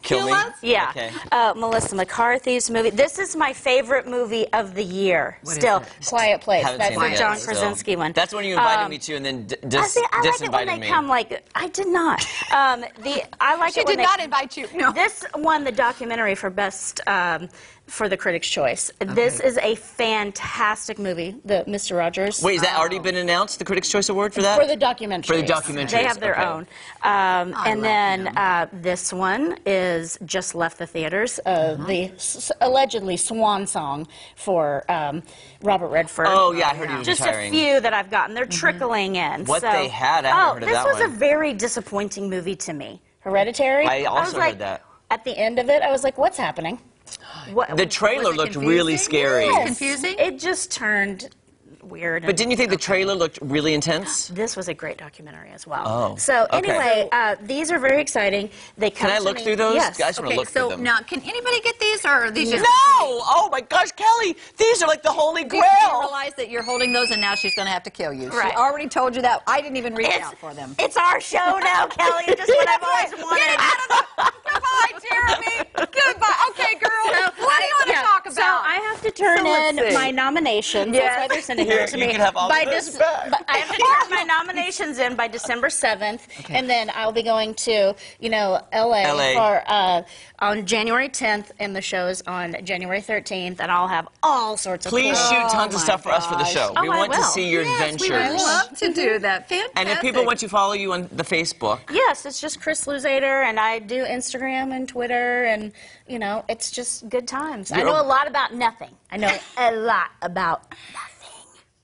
Kill me? Yeah. Okay. Melissa McCarthy's movie. This is my favorite movie of the year. What is Still, it? Quiet Place. Haven't That's seen it the yet, John so. Krasinski one. That's when you invited me to and then I see, I like it when disinvited they me. come like I did not. I like She it when did not invite you. No. This won the documentary for best for the Critics' Choice. This is a fantastic movie. The Mr. Rogers. Wait, has that already been announced, the Critics' Choice Award for that? For the documentary. For the documentaries, They have their okay. own. And then this one is just left the theaters. The allegedly swan song for Robert Redford. Oh, yeah, I heard he was just retiring. a few that I've gotten. They're trickling in. What so, they had, I haven't heard of this that was one. a very disappointing movie to me. Hereditary. I also was heard like, that. At the end of it, I was like, what's happening? What, The trailer Was it looked confusing? really scary. Yes. Confusing? It just turned weird. But didn't you think the trailer looked really intense? This was a great documentary as well. Oh, so okay. anyway, these are very exciting. They come Can I to look me- through those? Yes. I just want to look through So them. now, can anybody get these, or are these just? No! Oh my gosh, Kelly, these are like the holy Do you grail. realize that you're holding those, and now she's going to have to kill you? Right. She already told you that. I didn't even reach out for them. It's our show now, Kelly. It's just what I've always wanted. Goodbye, Jeremy. Goodbye. Okay, girl. What do you want to talk about? So I have to turn in my nominations. Yes. That's why they're sending Here, them to you me. can have all by of this Dec- back. but I have to turn my nominations in by December 7th, and then I'll be going to, LA. for on January 10th, and the show's on January 13th, and I'll have all sorts of Please cool- shoot tons of stuff for us for the show. Oh, we I want to will. see your adventures. We would love to do that. Fantastic. And if people want to follow you on the Facebook, Yes, it's just Chris Luzader, and I do Instagram and Twitter, and, it's just good times. I You're know a- a lot about nothing. I know a lot about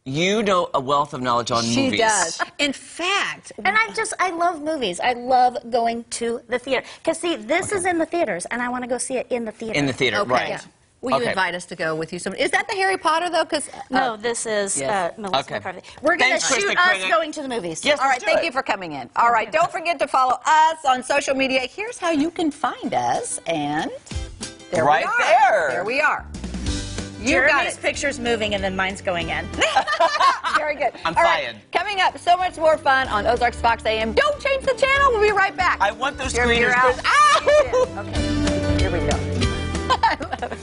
you know a wealth of knowledge on She movies. does. In fact, And I love movies. I love going to the theater. Because, see, this is in the theaters, and I want to go see it in the theater. In the theater, okay. right. Yeah. Will you invite us to go with you? Is that the Harry Potter, though? Because No, this is yes. Melissa Okay. McCarthy. We're going to Thanks, Chris shoot the us critic. going to the movies. Yes, All right, let's do thank it. you for coming in. All right, don't forget to follow us on social media. Here's how you can find us, and there Right we are. there. There we are. You Jeremy's got it. picture's moving, and then mine's going in. Very good. I'm All right, fired. coming up, so much more fun on Ozarks FOX AM. Don't change the channel. We'll be right back. I want those Jeremy, you're screeners, out. Chris. Okay, here we go. I love it.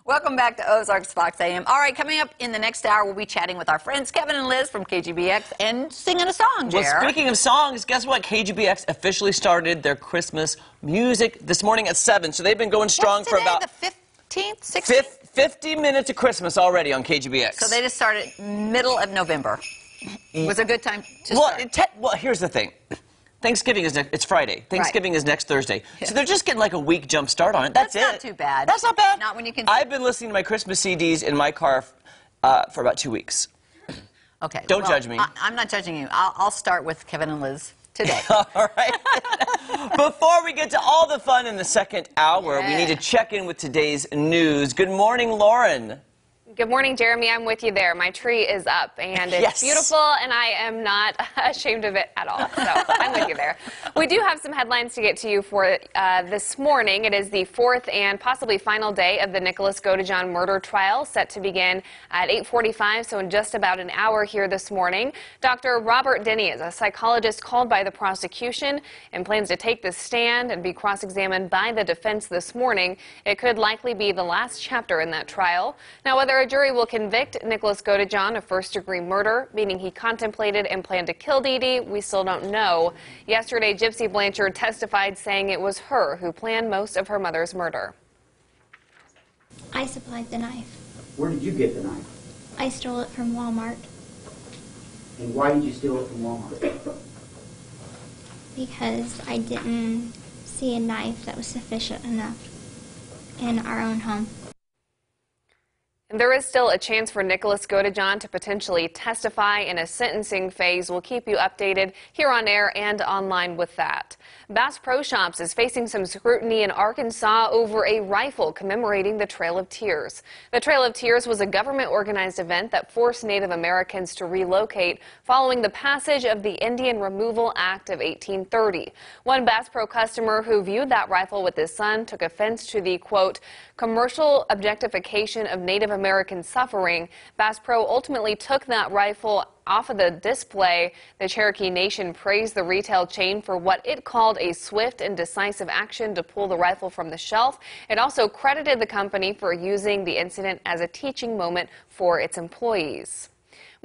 Welcome back to Ozarks Fox AM. All right, coming up in the next hour, we'll be chatting with our friends Kevin and Liz from KGBX and singing a song, Well, Jer. speaking of songs, guess what? KGBX officially started their Christmas music this morning at 7. So they've been going strong for about the 15th, 16th? 50 minutes of Christmas already on KGBX. So they just started middle of November. Was a good time to start. Well, here's the thing. Thanksgiving is it's Friday. Thanksgiving is next Thursday. Yeah. So they're just getting like a week jump start on it. That's it. Not too bad. That's not bad. Not when you can. I've been listening to my Christmas CDs in my car for about 2 weeks. Okay. Don't judge me. I'm not judging you. I'll start with Kevin and Liz today. All right. Before we get to all the fun in the second hour, we need to check in with today's news. Good morning, Lauren. Good morning, Jeremy. I'm with you there. My tree is up, and it's beautiful, and I am not ashamed of it at all. So I'm with you there. We do have some headlines to get to you for this morning. It is the fourth and possibly final day of the Nicholas Godejohn murder trial, set to begin at 8:45, so in just about an hour here this morning. Dr. Robert Denny is a psychologist called by the prosecution and plans to take the stand and be cross-examined by the defense this morning. It could likely be the last chapter in that trial. Now, whether a jury will convict Nicholas Godejohn of first-degree murder, meaning he contemplated and planned to kill Dee Dee, we still don't know. Yesterday, Gypsy Blanchard testified saying it was her who planned most of her mother's murder. I supplied the knife. Where did you get the knife? I stole it from Walmart And why did you steal it from Walmart? because I didn't see a knife that was sufficient enough in our own home. There is still a chance for Nicholas Godejohn to potentially testify in a sentencing phase. We'll keep you updated here on air and online with that. Bass Pro Shops is facing some scrutiny in Arkansas over a rifle commemorating the Trail of Tears. The Trail of Tears was a government-organized event that forced Native Americans to relocate following the passage of the Indian Removal Act of 1830. One Bass Pro customer who viewed that rifle with his son took offense to the, quote, commercial objectification of Native American suffering. Bass Pro ultimately took that rifle off of the display. The Cherokee Nation praised the retail chain for what it called a swift and decisive action to pull the rifle from the shelf. It also credited the company for using the incident as a teaching moment for its employees.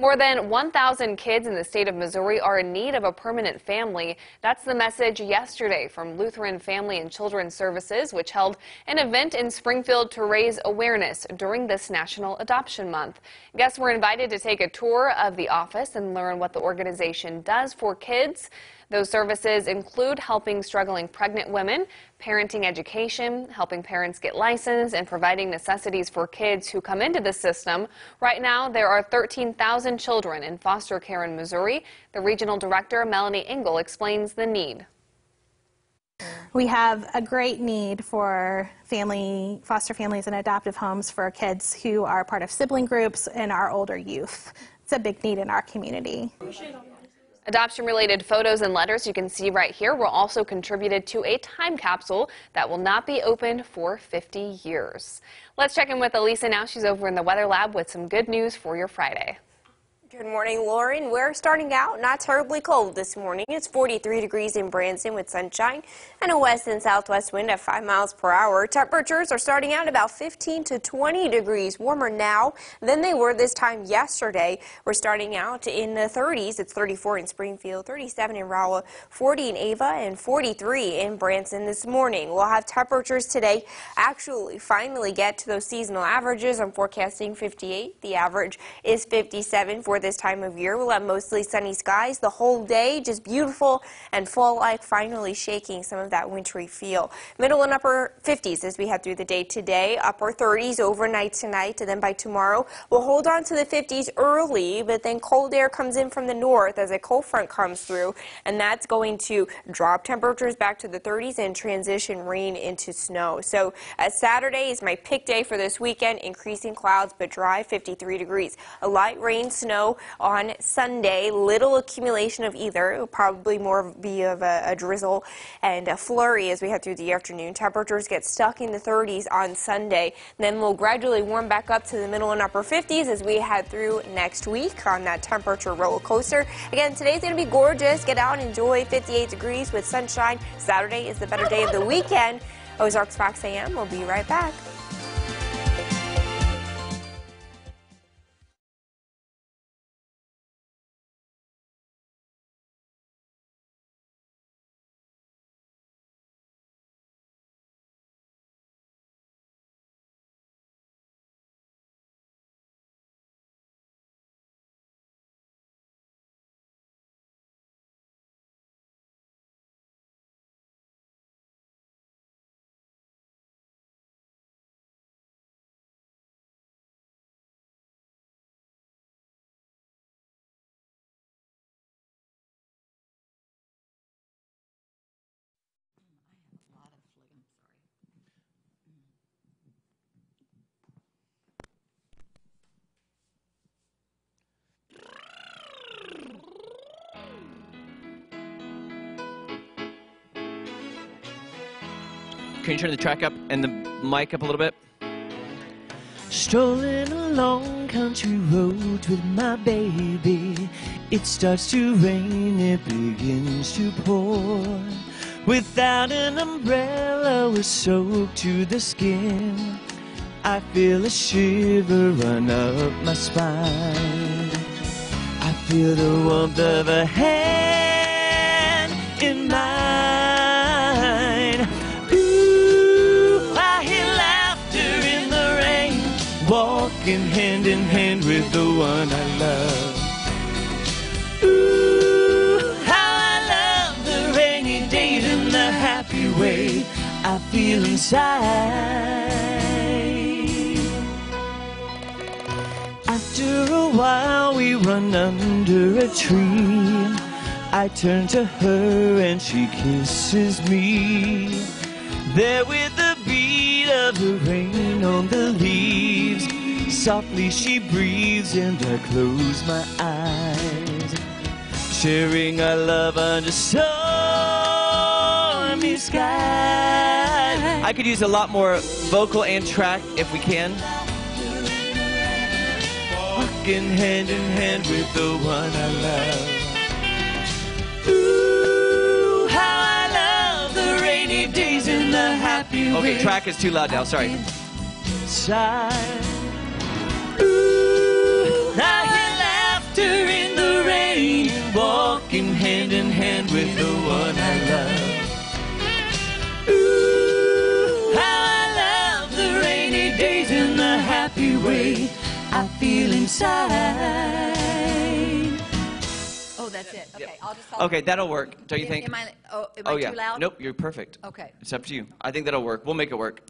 More than 1,000 kids in the state of Missouri are in need of a permanent family. That's the message yesterday from Lutheran Family and Children's Services, which held an event in Springfield to raise awareness during this National Adoption Month. Guests were invited to take a tour of the office and learn what the organization does for kids. Those services include helping struggling pregnant women, parenting education, helping parents get licensed, and providing necessities for kids who come into the system. Right now, there are 13,000 children in foster care in Missouri. The regional director, Melanie Engel, explains the need. We have a great need for foster families and adoptive homes for kids who are part of sibling groups and our older youth. It's a big need in our community. Adoption-related photos and letters you can see right here were also contributed to a time capsule that will not be opened for 50 years. Let's check in with Elisa now. She's over in the Weather Lab with some good news for your Friday. Good morning, Lauren. We're starting out not terribly cold this morning. It's 43 degrees in Branson with sunshine and a west and southwest wind at 5 miles per hour. Temperatures are starting out about 15 to 20 degrees warmer now than they were this time yesterday. We're starting out in the 30s. It's 34 in Springfield, 37 in Rolla, 40 in Ava, and 43 in Branson this morning. We'll have temperatures today actually finally get to those seasonal averages. I'm forecasting 58. The average is 57 for this time of year. We'll have mostly sunny skies the whole day, just beautiful and fall-like, finally shaking some of that wintry feel. Middle and upper 50s as we head through the day today, upper 30s overnight tonight, and then by tomorrow we'll hold on to the 50s early, but then cold air comes in from the north as a cold front comes through, and that's going to drop temperatures back to the 30s and transition rain into snow. So Saturday is my pick day for this weekend, increasing clouds but dry, 53 degrees. A light rain, snow on Sunday. Little accumulation of either. It will probably more be of a drizzle and a flurry as we head through the afternoon. Temperatures get stuck in the 30s on Sunday. Then we'll gradually warm back up to the middle and upper 50s as we head through next week on that temperature roller coaster. Again, today's going to be gorgeous. Get out and enjoy 58 degrees with sunshine. Saturday is the better day of the weekend. Ozarks Fox AM. We'll be right back. Can you turn the track up and the mic up a little bit? Strolling along country roads with my baby. It starts to rain, it begins to pour. Without an umbrella, we're soaked to the skin. I feel a shiver run up my spine. I feel the warmth of a hand in mine. Ooh, I hear laughter in the rain, walking hand in hand with the one I love. Ooh, how I love the rainy days and the happy way I feel inside. After a while we run under a tree. I turn to her and she kisses me. There with the beat of the rain on the leaves, softly she breathes and I close my eyes. Sharing our love under stormy skies. I could use a lot more vocal and track if we can. Walking hand in hand with the one I love. Ooh, how I love the rainy days and the happy way. Okay, track is too loud now, sorry. Side. Ooh, I hear laughter in the rain, walking hand in hand with the one I love. Ooh, how I love the rainy days and the happy way I feel inside. Oh, that's it. Okay, I'll just. Okay, that'll work. Don't you think? Am I yeah. too loud? Nope, you're perfect. Okay. It's up to you. I think that'll work. We'll make it work.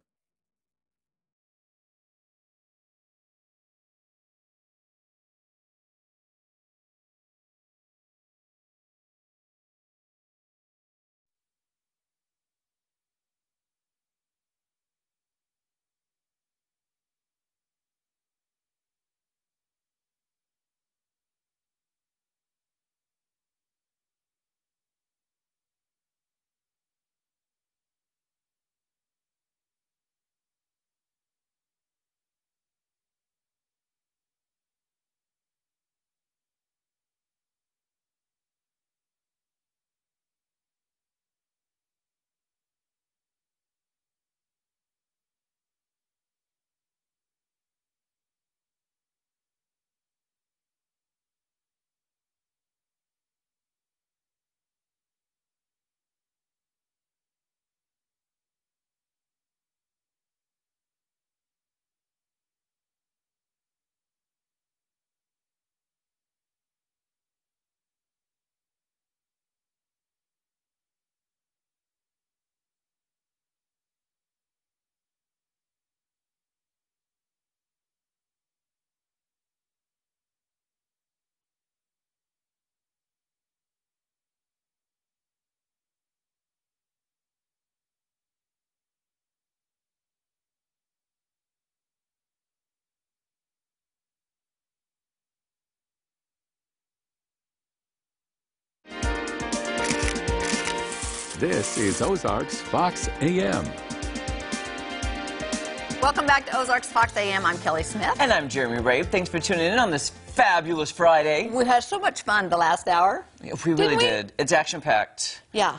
This is Ozarks Fox AM. Welcome back to Ozarks Fox AM. I'm Kelly Smith. And I'm Jeremy Rave. Thanks for tuning in on this fabulous Friday. We had so much fun the last hour. We really did. It's action-packed. Yeah.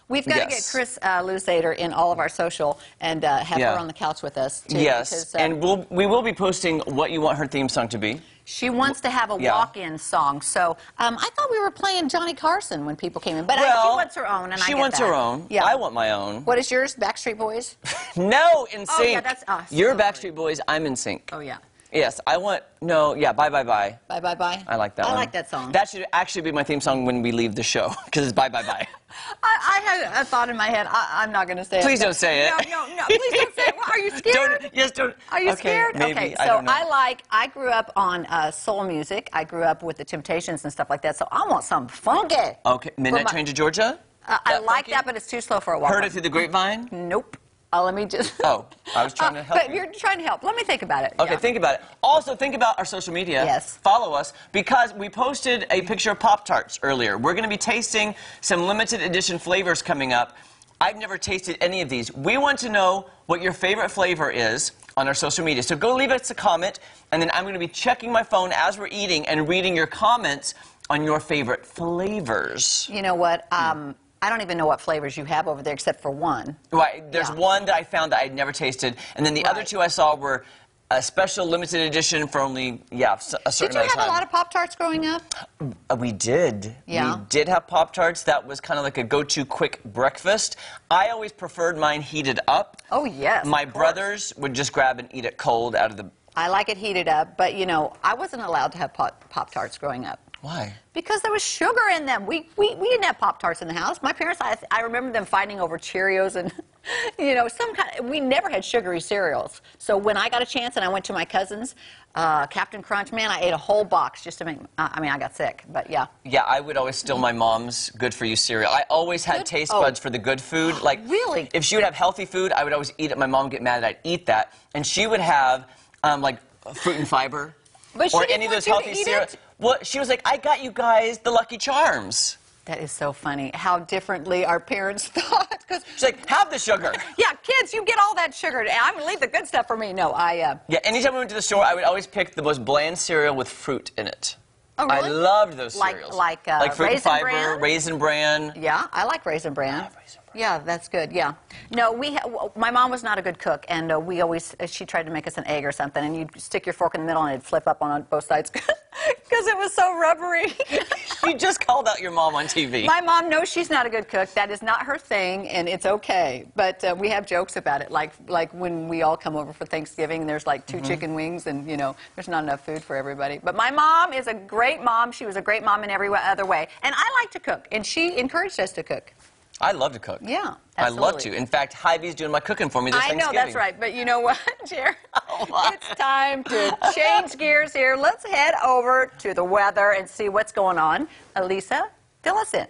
We've got to get Chris Lusader in all of our social and have her on the couch with us, too. Yes, because, and we will be posting what you want her theme song to be. She wants to have a walk-in song, so I thought we were playing Johnny Carson when people came in, but she wants her own, and I get that. She wants her own. Yeah. I want my own. What is yours, Backstreet Boys? No, NSYNC. Oh, yeah, that's us. You're Backstreet Boys, I'm NSYNC. Oh, yeah. Yes, I want, Bye Bye Bye. Bye Bye Bye? I like that one. I like that song. That should actually be my theme song when we leave the show, because it's Bye Bye Bye. I had a thought in my head. I'm not going to say it. Please don't say it. No, please don't say it. Well, are you scared? Don't. Are you scared? Maybe. Okay, I so don't know. I grew up on soul music. I grew up with the Temptations and stuff like that, so I want something funky. Okay, Midnight Train to Georgia? I like that, but it's too slow for a walk. Heard it through the grapevine? Nope. Let me just... Oh, I was trying to help But you're trying to help. Let me think about it. Okay, think about it. Also, think about our social media. Yes. Follow us, because we posted a picture of Pop-Tarts earlier. We're going to be tasting some limited edition flavors coming up. I've never tasted any of these. We want to know what your favorite flavor is on our social media. So go leave us a comment, and then I'm going to be checking my phone as we're eating and reading your comments on your favorite flavors. You know what? I don't even know what flavors you have over there except for one. Right. There's one that I found that I'd never tasted, and then the other two I saw were a special limited edition for only, a certain amount of time. Did you have a lot of Pop-Tarts growing up? We did. Yeah. We did have Pop-Tarts. That was kind of like a go-to quick breakfast. I always preferred mine heated up. Oh, yes. My brothers would just grab and eat it cold out of the... I like it heated up, but, you know, I wasn't allowed to have Pop-Tarts growing up. Why? Because there was sugar in them. We didn't have Pop-Tarts in the house. My parents, I remember them fighting over Cheerios and, you know, we never had sugary cereals. So when I got a chance and I went to my cousin's, Captain Crunch, man, I ate a whole box just to make, I got sick, but yeah. Yeah, I would always steal my mom's good-for-you cereal. I always had taste buds for the good food. Like, really? If she would have healthy food, I would always eat it. My mom would get mad that I'd eat that. And she would have, like, fruit and fiber. But she or didn't any of want those you to healthy eat cereals. it? Well, she was like, I got you guys the Lucky Charms. That is so funny, how differently our parents thought. She's like, have the sugar. Yeah, kids, you get all that sugar. I'm going to leave the good stuff for me. No, Yeah, anytime we went to the store, I would always pick the most bland cereal with fruit in it. Oh, really? I loved those cereals. Like fruit and Raisin fiber, Bran? Raisin Bran. Yeah, I like Raisin Bran. Yeah, that's good, yeah. No, my mom was not a good cook, and she tried to make us an egg or something, and you'd stick your fork in the middle, and it'd flip up on both sides because it was so rubbery. You just called out your mom on TV. My mom knows she's not a good cook. That is not her thing, and it's okay. But we have jokes about it, like when we all come over for Thanksgiving, there's like 2 chicken wings, and, you know, there's not enough food for everybody. But my mom is a great mom. She was a great mom in every other way. And I like to cook, and she encouraged us to cook. I love to cook. Yeah, absolutely. I love to. In fact, Hybee's doing my cooking for me this Thanksgiving. I know, that's right. But you know what, Jer? It's time to change gears here. Let's head over to the weather and see what's going on. Elisa, fill us in.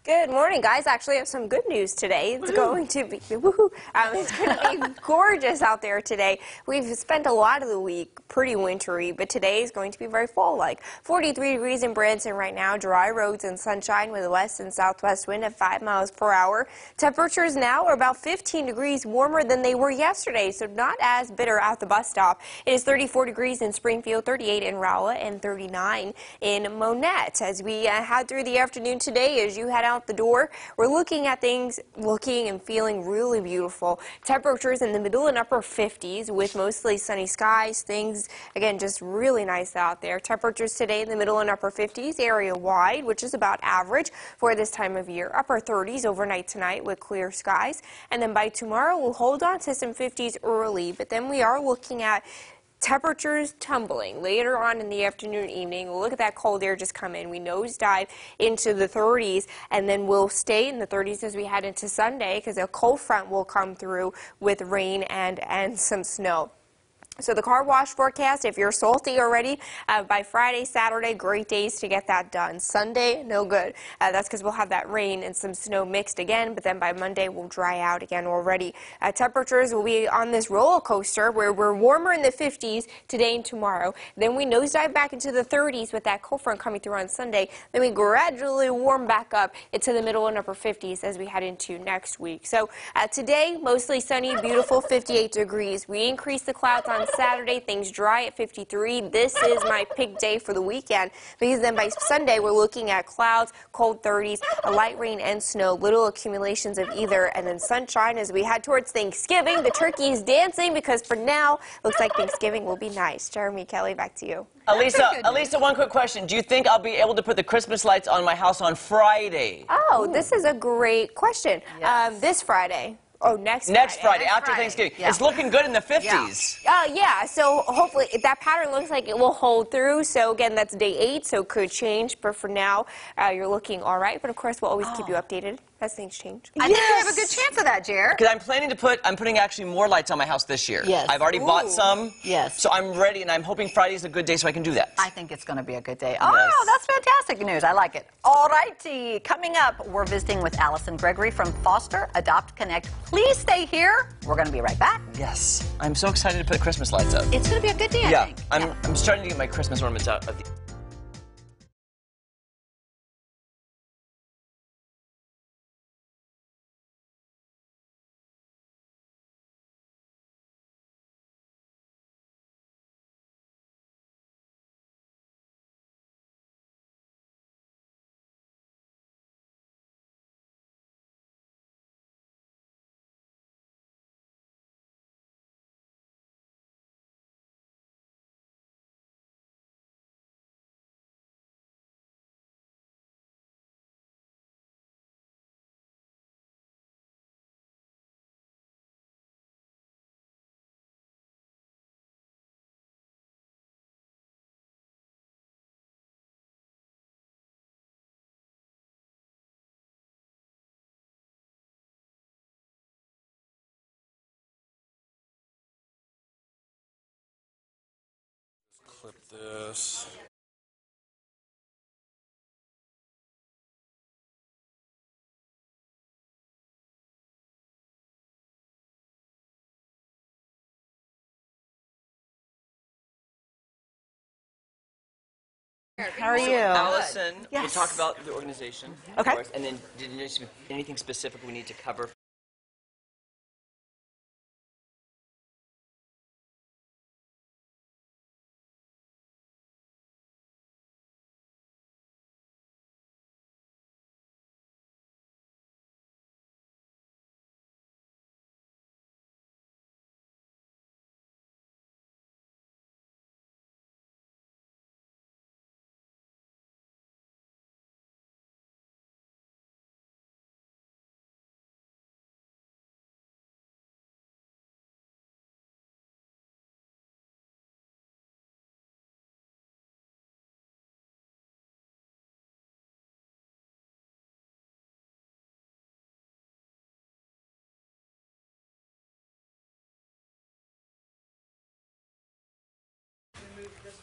Good morning, guys. Actually, I have some good news today. It's going to be it's going to be gorgeous out there today. We've spent a lot of the week pretty wintry, but today is going to be very fall-like. 43 degrees in Branson right now. Dry roads and sunshine with a west and southwest wind at 5 miles per hour. Temperatures now are about 15 degrees warmer than they were yesterday, so not as bitter at the bus stop. It is 34 degrees in Springfield, 38 in Rolla, and 39 in Monette. As we head through the afternoon today, as you head out the door, we're looking at things looking and feeling really beautiful. Temperatures in the middle and upper 50s with mostly sunny skies. Things, again, just really nice out there. Temperatures today in the middle and upper 50s area-wide, which is about average for this time of year. Upper 30s overnight tonight with clear skies. And then by tomorrow, we'll hold on to some 50s early, but then we are looking at temperatures tumbling later on in the afternoon, evening. We'll look at that cold air just come in. We nosedive into the 30s, and then we'll stay in the 30s as we head into Sunday because a cold front will come through with rain and some snow. So the car wash forecast, if you're salty already, by Friday, Saturday, great days to get that done. Sunday, no good. That's because we'll have that rain and some snow mixed again, but then by Monday, we'll dry out again already. Temperatures will be on this roller coaster where we're warmer in the 50s today and tomorrow. Then we nosedive back into the 30s with that cold front coming through on Sunday. Then we gradually warm back up into the middle and upper 50s as we head into next week. So today, mostly sunny, beautiful, 58 degrees. We increase the clouds on Saturday, things dry at 53. This is my pick day for the weekend because then by Sunday we're looking at clouds, cold 30s, a light rain and snow, little accumulations of either, and then sunshine as we head towards Thanksgiving. The turkey is dancing because for now, looks like Thanksgiving will be nice. Jeremy, Kelly, back to you. Elisa, one quick question. Do you think I'll be able to put the Christmas lights on my house on Friday? Oh, this is a great question. Yes. This Friday. Oh, next Friday, after Thanksgiving. Yeah. It's looking good in the 50s. Yeah, so hopefully that pattern looks like it will hold through. So again, that's day 8, so it could change. But for now, you're looking all right. But of course, we'll always keep you updated as things change. I think you have a good chance of that, Jer. Because I'm putting actually more lights on my house this year. Yes. I've already bought some. Yes. So I'm ready, and I'm hoping Friday's a good day so I can do that. I think it's going to be a good day. Oh, that's fantastic news. I like it. All righty. Coming up, we're visiting with Allison Gregory from Foster Adopt Connect. Please stay here. We're going to be right back. Yes. I'm so excited to put Christmas lights up. It's going to be a good day, I think. I'm starting to get my Christmas ornaments out of the... Clip this. How are you? Allison, we'll Yes. talk about the organization. Okay. Of course, and then did you notice anything specific we need to cover?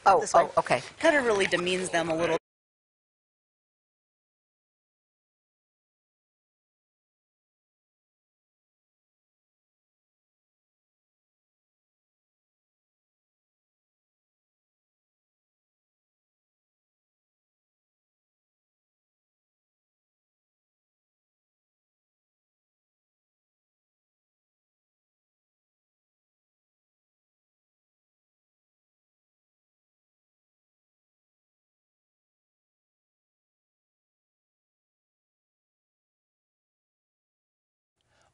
Oh, okay. Kind of really demeans them a little.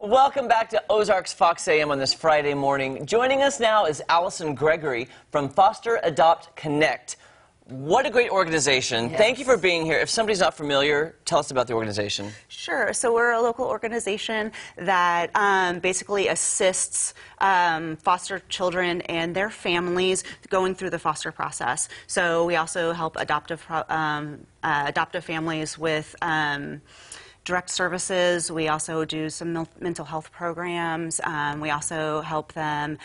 Welcome back to Ozarks Fox AM on this Friday morning. Joining us now is Allison Gregory from Foster Adopt Connect. What a great organization. Yes. Thank you for being here. If somebody's not familiar, tell us about the organization. Sure. So we're a local organization that basically assists foster children and their families going through the foster process. So we also help adoptive families with direct services. We also do some mental health programs. We also help them,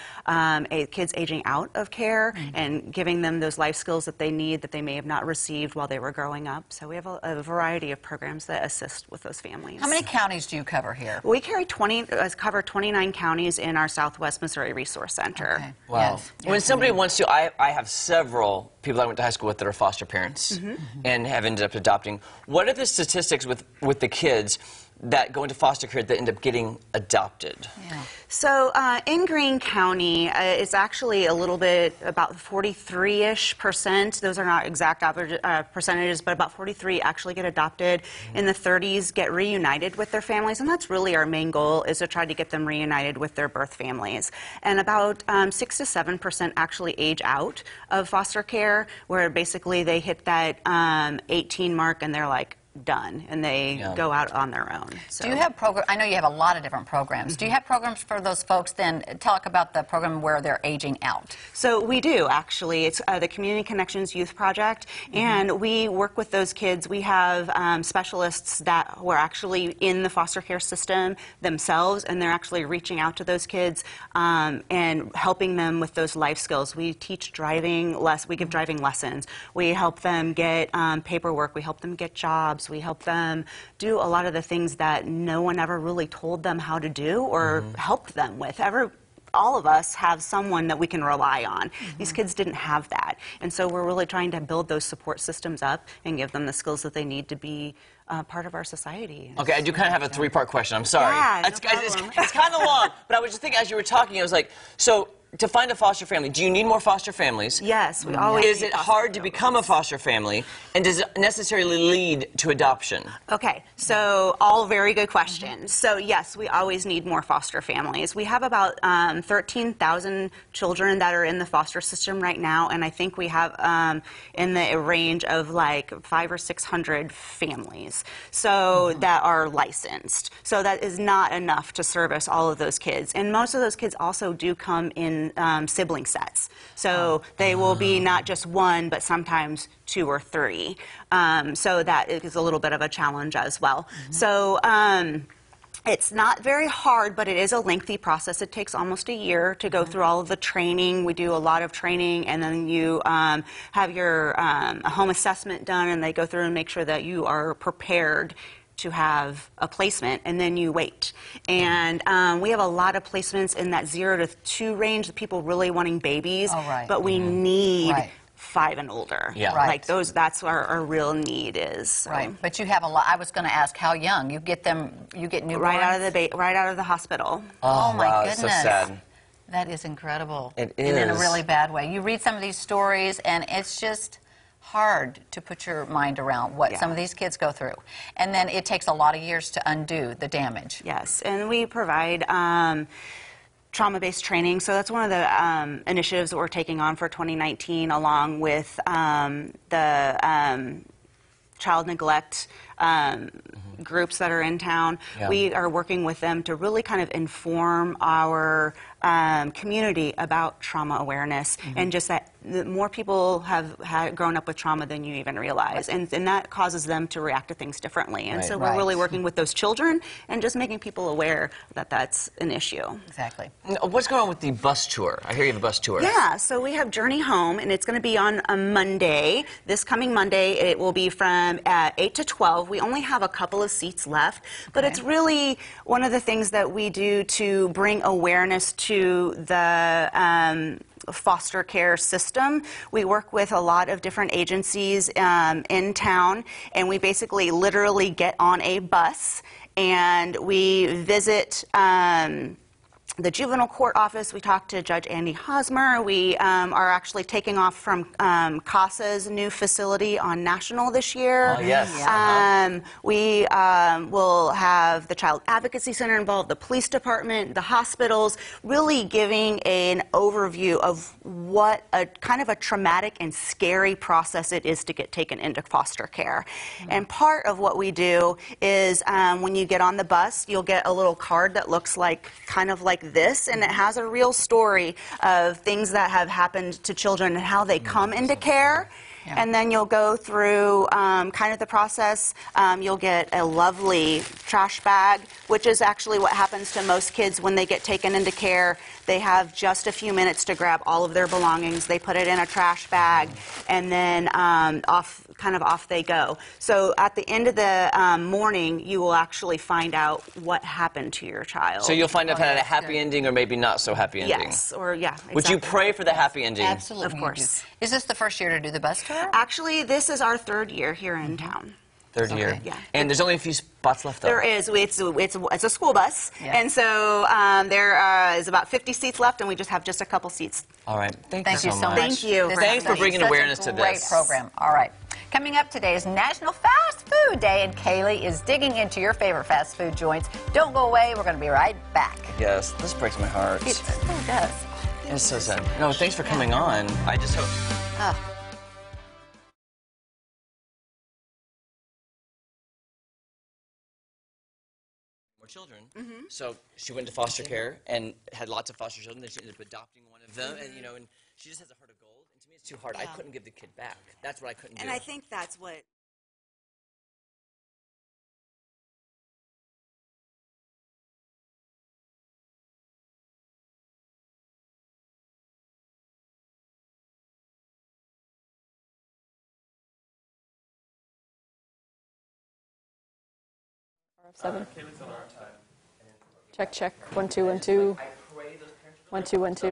kids aging out of care and giving them those life skills that they need that they may have not received while they were growing up. So we have a variety of programs that assist with those families. How many counties do you cover here? We cover 29 counties in our Southwest Missouri Resource Center. Okay. Wow. Yes. When somebody wants to, I have several people I went to high school with that are foster parents and have ended up adopting. What are the statistics with the kids that go into foster care that end up getting adopted? Yeah. So in Greene County, it's actually a little bit about 43-ish%. Those are not exact average percentages, but about 43 actually get adopted. In the 30s, get reunited with their families, and that's really our main goal, is to try to get them reunited with their birth families. And about 6 to 7% actually age out of foster care, where basically they hit that 18 mark and they're like, done, and they go out on their own. So. Do you have programs? I know you have a lot of different programs. Do you have programs for those folks? Then talk about the program where they're aging out. So we do, actually. It's the Community Connections Youth Project, and we work with those kids. We have specialists who are actually in the foster care system themselves, and they're actually reaching out to those kids and helping them with those life skills. We teach driving, we give driving lessons. We help them get paperwork. We help them get jobs. We help them do a lot of the things that no one ever really told them how to do or helped them with. All of us have someone that we can rely on. These kids didn't have that. And so we're really trying to build those support systems up and give them the skills that they need to be part of our society. Okay, I do kind of have a three-part question. I'm sorry. Yeah, it's kind of long, but I was just thinking as you were talking, I was like, so to find a foster family, do you need more foster families? Yes, we always Is it hard to become a foster family, and does it necessarily lead to adoption? Okay, so all very good questions. So yes, we always need more foster families. We have about 13,000 children that are in the foster system right now, and I think we have in the range of like 500 or 600 families that are licensed. So that is not enough to service all of those kids. And most of those kids also do come in sibling sets. So they will be not just one, but sometimes 2 or 3. So that is a little bit of a challenge as well. So It's not very hard, but it is a lengthy process. It takes almost a year to go through all of the training. We do a lot of training, and then you have your a home assessment done, and they go through and make sure that you are prepared to have a placement, and then you wait. And we have a lot of placements in that 0 to 2 range, the people really wanting babies, but we need 5 and older. Like those, that's where our real need is. So. Right, but you have a lot. I was going to ask how young you get them. You get newborns right out of the hospital. Oh my wow, goodness, it's so sad. That is incredible. It And in a is. really bad way. You read some of these stories, and it's just hard to put your mind around what some of these kids go through. And then it takes a lot of years to undo the damage. Yes, and we provide trauma-based training. So that's one of the initiatives that we're taking on for 2019, along with the child neglect groups that are in town. We are working with them to really kind of inform our community about trauma awareness, and just that more people have grown up with trauma than you even realize, and that causes them to react to things differently. And so we're really working with those children and just making people aware that that's an issue. Exactly. What's going on with the bus tour? I hear you have a bus tour. Yeah, so we have Journey Home, and it's going to be on a Monday. This coming Monday, it will be from 8 to 12. We only have a couple of seats left, but it's really one of the things that we do to bring awareness to the foster care system. We work with a lot of different agencies in town, and we basically literally get on a bus and we visit the juvenile court office. We talked to Judge Andy Hosmer. We are actually taking off from CASA's new facility on National this year. Oh, yes. We will have the Child Advocacy Center involved, the police department, the hospitals, really giving an overview of what a kind of a traumatic and scary process it is to get taken into foster care. And part of what we do is when you get on the bus, you'll get a little card that looks like kind of like this, and it has a real story of things that have happened to children and how they come into care. And then you'll go through kind of the process. You'll get a lovely trash bag, which is actually what happens to most kids when they get taken into care. They have just a few minutes to grab all of their belongings. They put it in a trash bag, and then off they go. So at the end of the morning, you will actually find out what happened to your child. So you'll find out if it had a happy ending or maybe not so happy ending. Yes, or exactly. Would you pray for the happy ending? Absolutely. Of course. Is this the first year to do the bus tour? Actually, this is our 3rd year here in town. Third year. Yeah. And there's only a few spots left, though. There is. It's a school bus, and so there is about 50 seats left, and we just have just a couple seats. All right. Thank you so much. Thank you. Thanks for bringing awareness to this. Great program. All right. Coming up today is National Fast Food Day, and Kaylee is digging into your favorite fast food joints. Don't go away. We're going to be right back. Yes, this breaks my heart. It really does. It's so sad. No, thanks for coming on. I just hope. More children. So she went to foster care and had lots of foster children. Then she ended up adopting one of them, and and she just has a heart of gold. And to me, it's too hard. I couldn't give the kid back. That's what I couldn't do. And I think that's what Seven. Check, check. 1, 2, 1, 2. 1, 2, 1, 2.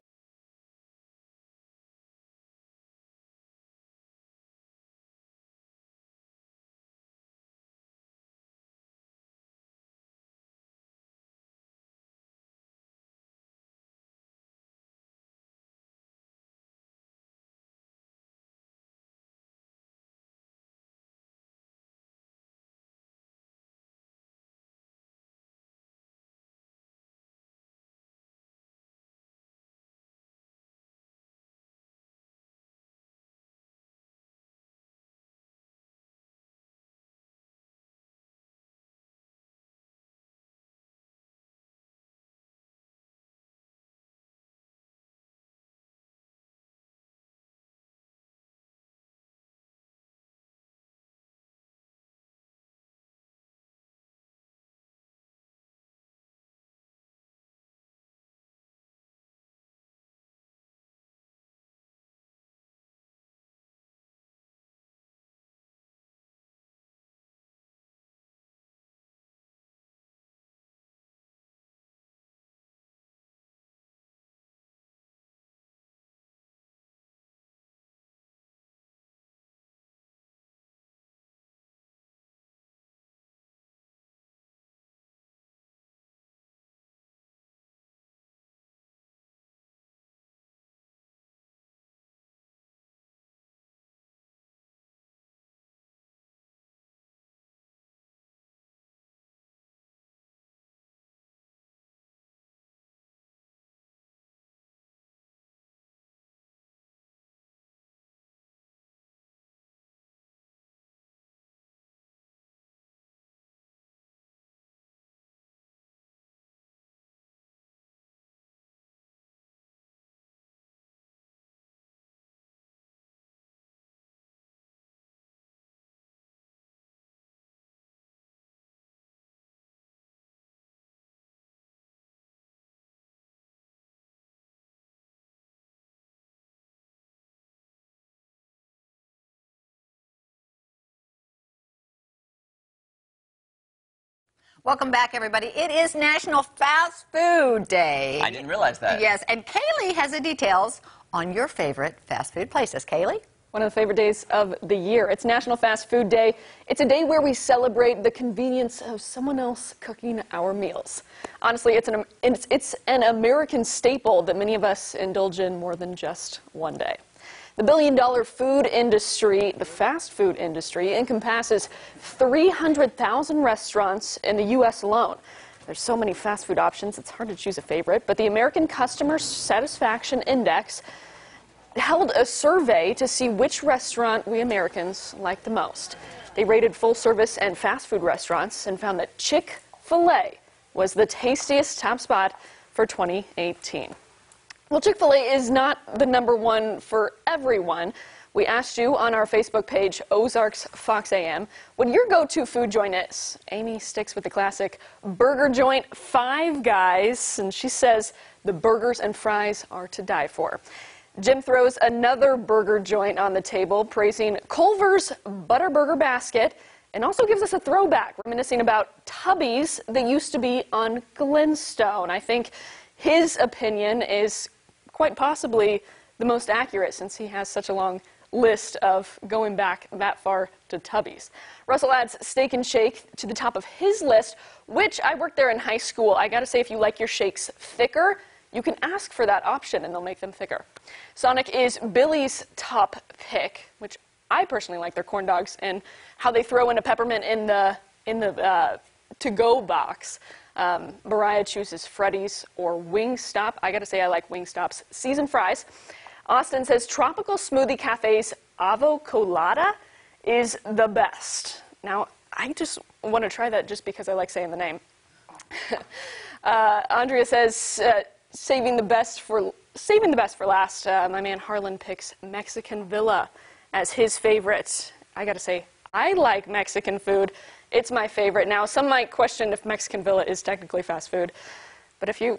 Welcome back, everybody. It is National Fast Food Day. I didn't realize that. Yes, and Kaylee has the details on your favorite fast food places. Kaylee? One of the favorite days of the year. It's National Fast Food Day. It's a day where we celebrate the convenience of someone else cooking our meals. Honestly, it's an American staple that many of us indulge in more than just one day. The billion-dollar food industry, the fast food industry, encompasses 300,000 restaurants in the U.S. alone. There's so many fast food options, it's hard to choose a favorite, but the American Customer Satisfaction Index held a survey to see which restaurant we Americans like the most. They rated full-service and fast food restaurants and found that Chick-fil-A was the tastiest top spot for 2018. Well, Chick-fil-A is not the #1 for everyone. We asked you on our Facebook page, Ozarks FOX AM, what your go-to food joint is. Amy sticks with the classic burger joint, Five Guys, and she says the burgers and fries are to die for. Jim throws another burger joint on the table, praising Culver's Butterburger Basket, and also gives us a throwback, reminiscing about Tubby's that used to be on Glenstone. I think his opinion is quite possibly the most accurate, since he has such a long list of going back that far to Tubby's. Russell adds Steak and Shake to the top of his list, which I worked there in high school. I gotta say, if you like your shakes thicker, you can ask for that option and they'll make them thicker. Sonic is Billy's top pick, which I personally like their corn dogs and how they throw in a peppermint in the to-go box. Mariah chooses Freddy's or Wingstop. I gotta say, I like Wingstop's seasoned fries. Austin says Tropical Smoothie Cafe's Avo Colada is the best. Now, I just want to try that just because I like saying the name. Andrea says saving the best for last. My man Harlan picks Mexican Villa as his favorite. I gotta say, I like Mexican food. It's my favorite. Now, some might question if Mexican Villa is technically fast food, but if you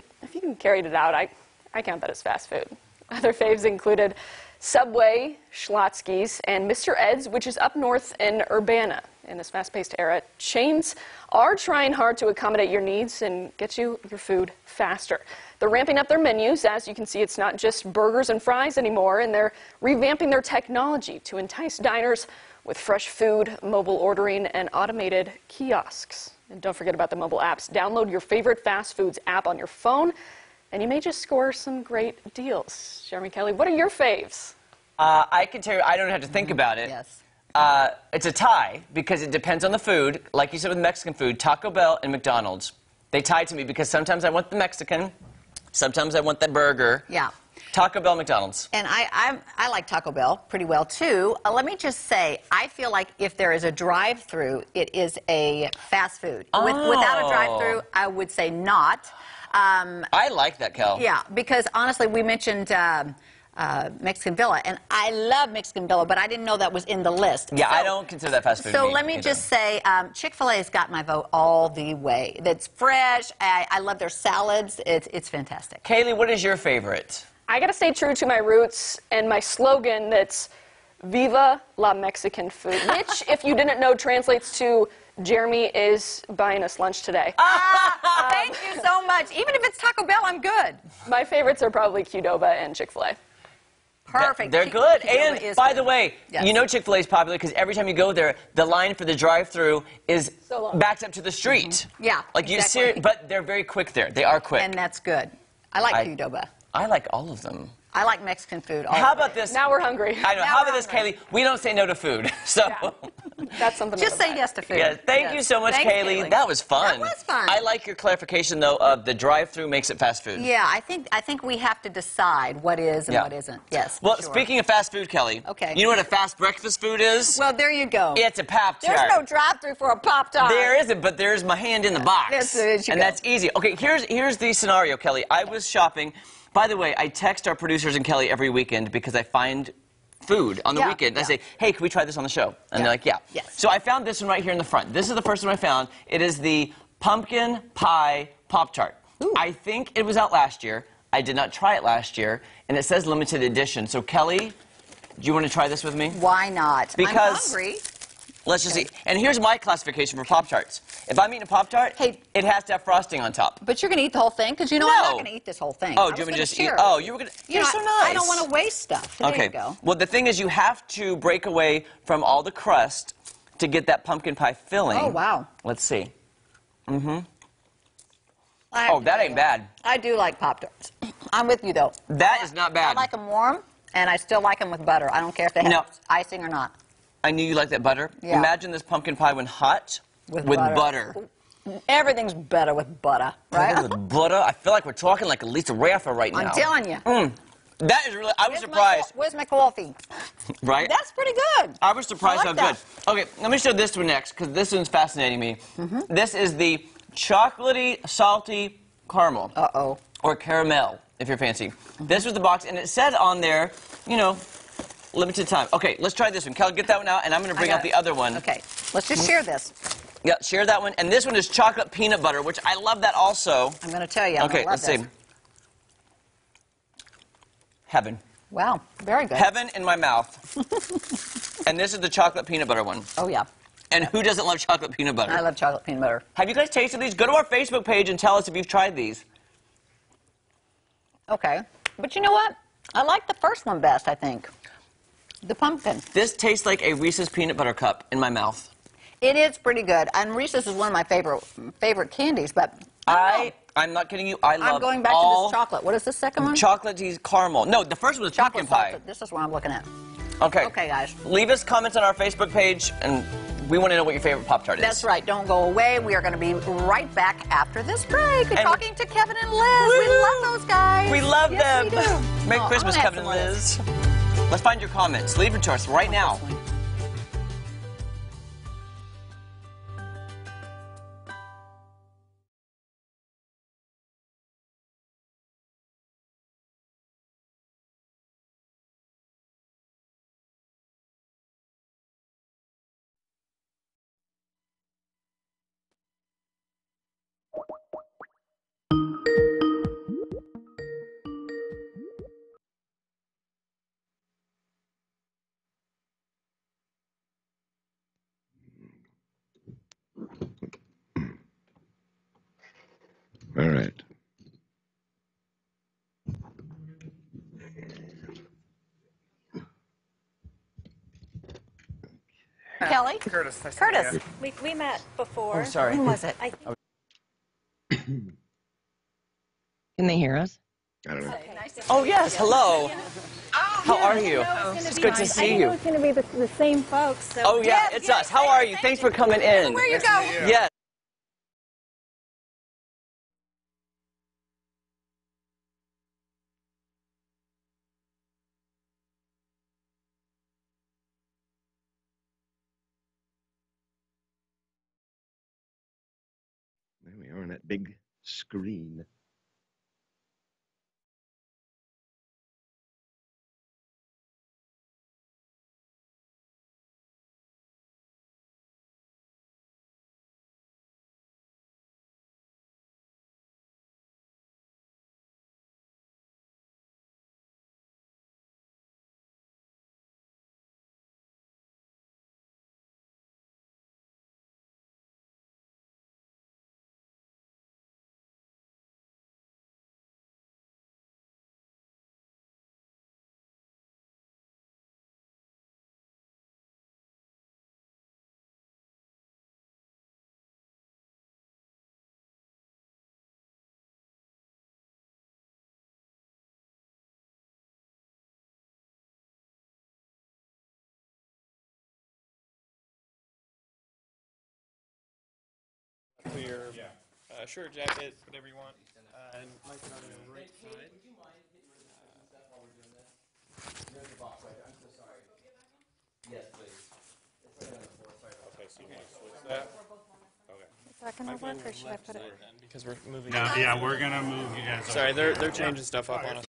carried it out, I count that as fast food. Other faves included Subway, Schlotzsky's, and Mr. Ed's, which is up north in Urbana. In this fast-paced era, chains are trying hard to accommodate your needs and get you your food faster. They're ramping up their menus. As you can see, it's not just burgers and fries anymore, and they're revamping their technology to entice diners with fresh food, mobile ordering, and automated kiosks. And don't forget about the mobile apps. Download your favorite fast foods app on your phone, and you may just score some great deals. Jeremy Kelly, what are your faves? I can tell you, I don't have to think about it. Yes. It's a tie because it depends on the food. Like you said with Mexican food, Taco Bell and McDonald's, they tie to me because sometimes I want the Mexican, sometimes I want the burger. Yeah. Taco Bell, McDonald's. And I like Taco Bell pretty well, too. Let me just say, I feel like if there is a drive-through, it is a fast food. Without a drive-through, I would say not. I like that, Kel. Yeah, because honestly, we mentioned Mexican Villa, and I love Mexican Villa, but I didn't know that was in the list. Yeah, I don't consider that fast food. So let me just say, Chick-fil-A's got my vote all the way. That's fresh. I love their salads. It's fantastic. Kaylee, what is your favorite? I gotta stay true to my roots and my slogan that's Viva la Mexican food, which, if you didn't know, translates to Jeremy is buying us lunch today. Thank you so much. Even if it's Taco Bell, I'm good. My favorites are probably Qdoba and Chick-fil-A. Perfect. They're good. Qdoba And by the way, yes. you know Chick-fil-A is popular because every time you go there, the line for the drive-thru is backed up to the street. Yeah, like exactly. but they're very quick there. They are quick. And that's good. I like Qdoba. I like all of them. I like Mexican food. How about this? Now we're hungry. I know. How about this, Kaylee? We don't say no to food. So that's something. Just say yes to food. Yeah, thank you so much, Thanks, Kaylee. That was fun. That was fun. I like your clarification though of the drive-through makes it fast food. Yeah, I think we have to decide what is and what isn't. Yes. Well, sure. speaking of fast food, Kelly. Okay. You know what a fast breakfast food is? Well, there you go. It's a Pop-Tart. There's no drive-through for a Pop-Tart. There isn't, but there's my hand in the box. And that's easy. Okay, here's the scenario, Kelly. I was shopping. By the way, I text our producers and Kelly every weekend because I find food on the weekend. I say, hey, can we try this on the show? And they're like, yeah. Yes. So I found this one right here in the front. This is the first one I found. It is the pumpkin pie Pop-Tart. I think it was out last year. I did not try it last year. And it says limited edition. So, Kelly, do you want to try this with me? Why not? Because I'm hungry. Let's just see. And here's my classification for Pop-Tarts. If I'm eating a Pop-Tart, it has to have frosting on top. But you're going to eat the whole thing? Because you know I'm not going to eat this whole thing. Oh, do you want me to just eat? Oh, you were going to. You're so nice. I don't want to waste stuff. There you go. Well, the thing is, you have to break away from all the crust to get that pumpkin pie filling. Oh, wow. Let's see. Mm-hmm. Oh, that ain't bad. I do like Pop-Tarts. I'm with you, though. That is not bad. I like them warm, and I still like them with butter. I don't care if they have icing or not. I knew you liked that butter. Yeah. Imagine this pumpkin pie when hot with butter. Everything's better with butter, right? With butter? I feel like we're talking like Lisa Raffer right now. I'm telling you. That is really, I was surprised. Where's my coffee? Right? That's pretty good. I was surprised I like how good. Okay, let me show this one next, because this one's fascinating me. This is the chocolatey, salty caramel. Uh-oh. Or caramel, if you're fancy. This was the box, and it said on there, you know, limited time. Okay, let's try this one. Cal, get that one out, and I'm going to bring out the other one. Okay, let's just share this. Yeah, share that one. And this one is chocolate peanut butter, which I love that also. I'm going to tell you. Okay, let's see. Heaven. Wow, very good. Heaven in my mouth. And this is the chocolate peanut butter one. Oh, yeah. And who doesn't love chocolate peanut butter? I love chocolate peanut butter. Have you guys tasted these? Go to our Facebook page and tell us if you've tried these. Okay. But you know what? I like the first one best, I think. The pumpkin. This tastes like a Reese's peanut butter cup in my mouth. It is pretty good. And Reese's is one of my favorite candies, but I'm not kidding you. I love I'm going back to this chocolate. What is the second one? Chocolatey caramel. No, the first one was pumpkin pie. This is what I'm looking at. Okay. Okay, guys. Leave us comments on our Facebook page, and we want to know what your favorite Pop-Tart is. That's right. Don't go away. We are going to be right back after this break. We're talking to Kevin and Liz. We love those guys. We love them. We do. Merry Christmas, Kevin and Liz. Let's find your comments. Leave them to us right now. All right. Kelly? Curtis. Curtis. We met before. Oh, sorry. When was it? Can they hear us? I don't know. Oh, yes. Hello. How are you? It's good to see you. It's going to be the same folks. So. Oh, yeah, it's us. How are you? Thanks for coming in. Where you go? Yes. There we are on that big screen. Clear shirt, jacket, whatever you want. And Mike and I on the right side. Yes, please. Okay, so you want to switch that? Okay. Is that going to work, or should I put it? Because we're moving. No, yeah, we're gonna move you guys. Sorry, they're changing stuff up on us.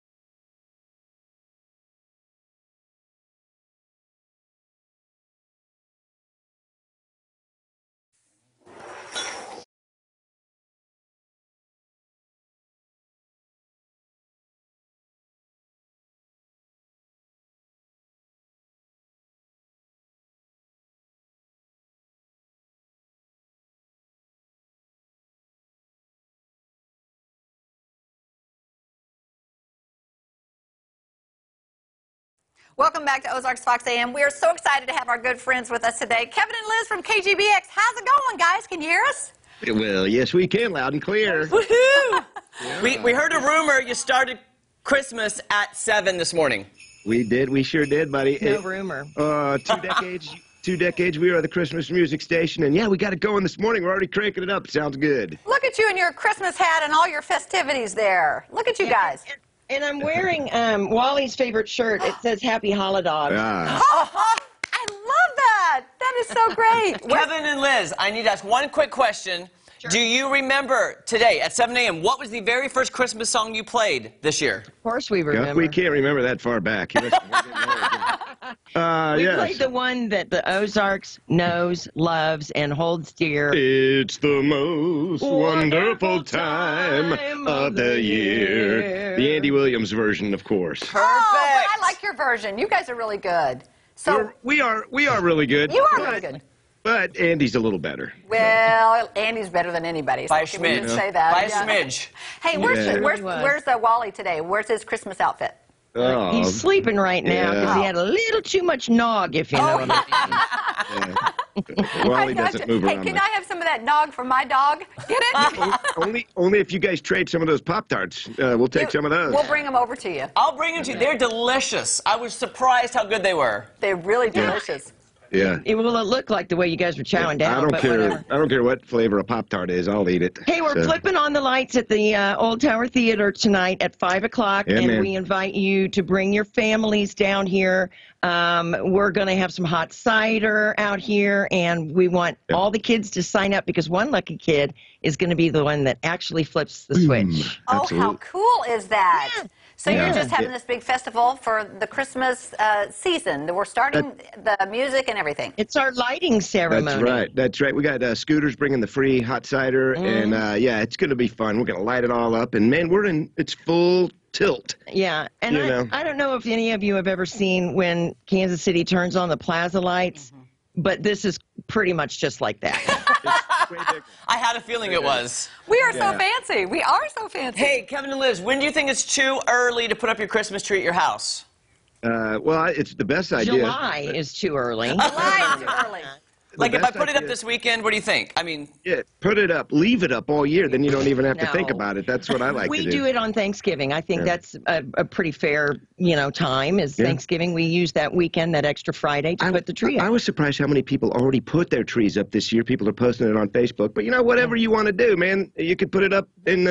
Welcome back to Ozarks FOX AM. We are so excited to have our good friends with us today. Kevin and Liz from KGBX. How's it going, guys? Can you hear us? Well, yes, we can, loud and clear. Woohoo! We heard a rumor you started Christmas at 7 this morning. We did. We sure did, buddy. No rumor. 2 decades we are the Christmas music station, and yeah, we got it going this morning. We're already cranking it up. Sounds good. Look at you in your Christmas hat and all your festivities there. Look at you guys. And I'm wearing Wally's favorite shirt. It says Happy Holidays. I love that. That is so great. Kevin and Liz, I need to ask one quick question. Sure. Do you remember today at 7 a.m. what was the very first Christmas song you played this year? Of course we remember. We can't remember that far back. We played the one that the Ozarks knows, loves, and holds dear. It's the most wonderful time of the year. The Andy Williams version, of course. Perfect. Oh, but I like your version. You guys are really good. So we are really good. You are really good. But Andy's a little better. Well, Andy's better than anybody. So by a smidge. Say that. By a smidge. Hey, where's Wally today? Where's his Christmas outfit? Oh. He's sleeping right now because he had a little too much nog, if you know what I mean. Wally doesn't move around. Hey, can I have some of that nog for my dog? Get it? only if you guys trade some of those Pop-Tarts. We'll take some of those. We'll bring them over to you. I'll bring them to you. They're delicious. I was surprised how good they were. They're really delicious. Yeah. It will look like the way you guys were chowing down. I don't care what flavor a Pop-Tart is. I'll eat it. Hey, we're flipping on the lights at the Old Tower Theater tonight at 5 o'clock, and we invite you to bring your families down here. We're going to have some hot cider out here, and we want all the kids to sign up because one lucky kid is going to be the one that actually flips the switch. Oh, how cool is that? Yeah. So you're just having this big festival for the Christmas season. We're starting the music and everything. It's our lighting ceremony. That's right. That's right. We got Scooters bringing the free hot cider, and yeah, it's going to be fun. We're going to light it all up, and man, it's full tilt. Yeah, and I don't know if any of you have ever seen when Kansas City turns on the plaza lights, but this is pretty much just like that. I had a feeling it was. We are so fancy. We are so fancy. Hey, Kevin and Liz, when do you think it's too early to put up your Christmas tree at your house? Well, it's the best idea. July is too early. July is too early. Like, if I put it up this weekend, what do you think? I mean... Yeah, put it up. Leave it up all year. Then you don't even have to think about it. That's what I like to do. We do it on Thanksgiving. I think that's a pretty fair, time is Thanksgiving. We use that weekend, that extra Friday, to put the tree up. I was surprised how many people already put their trees up this year. People are posting it on Facebook. But, whatever you want to do, man, you could put it up in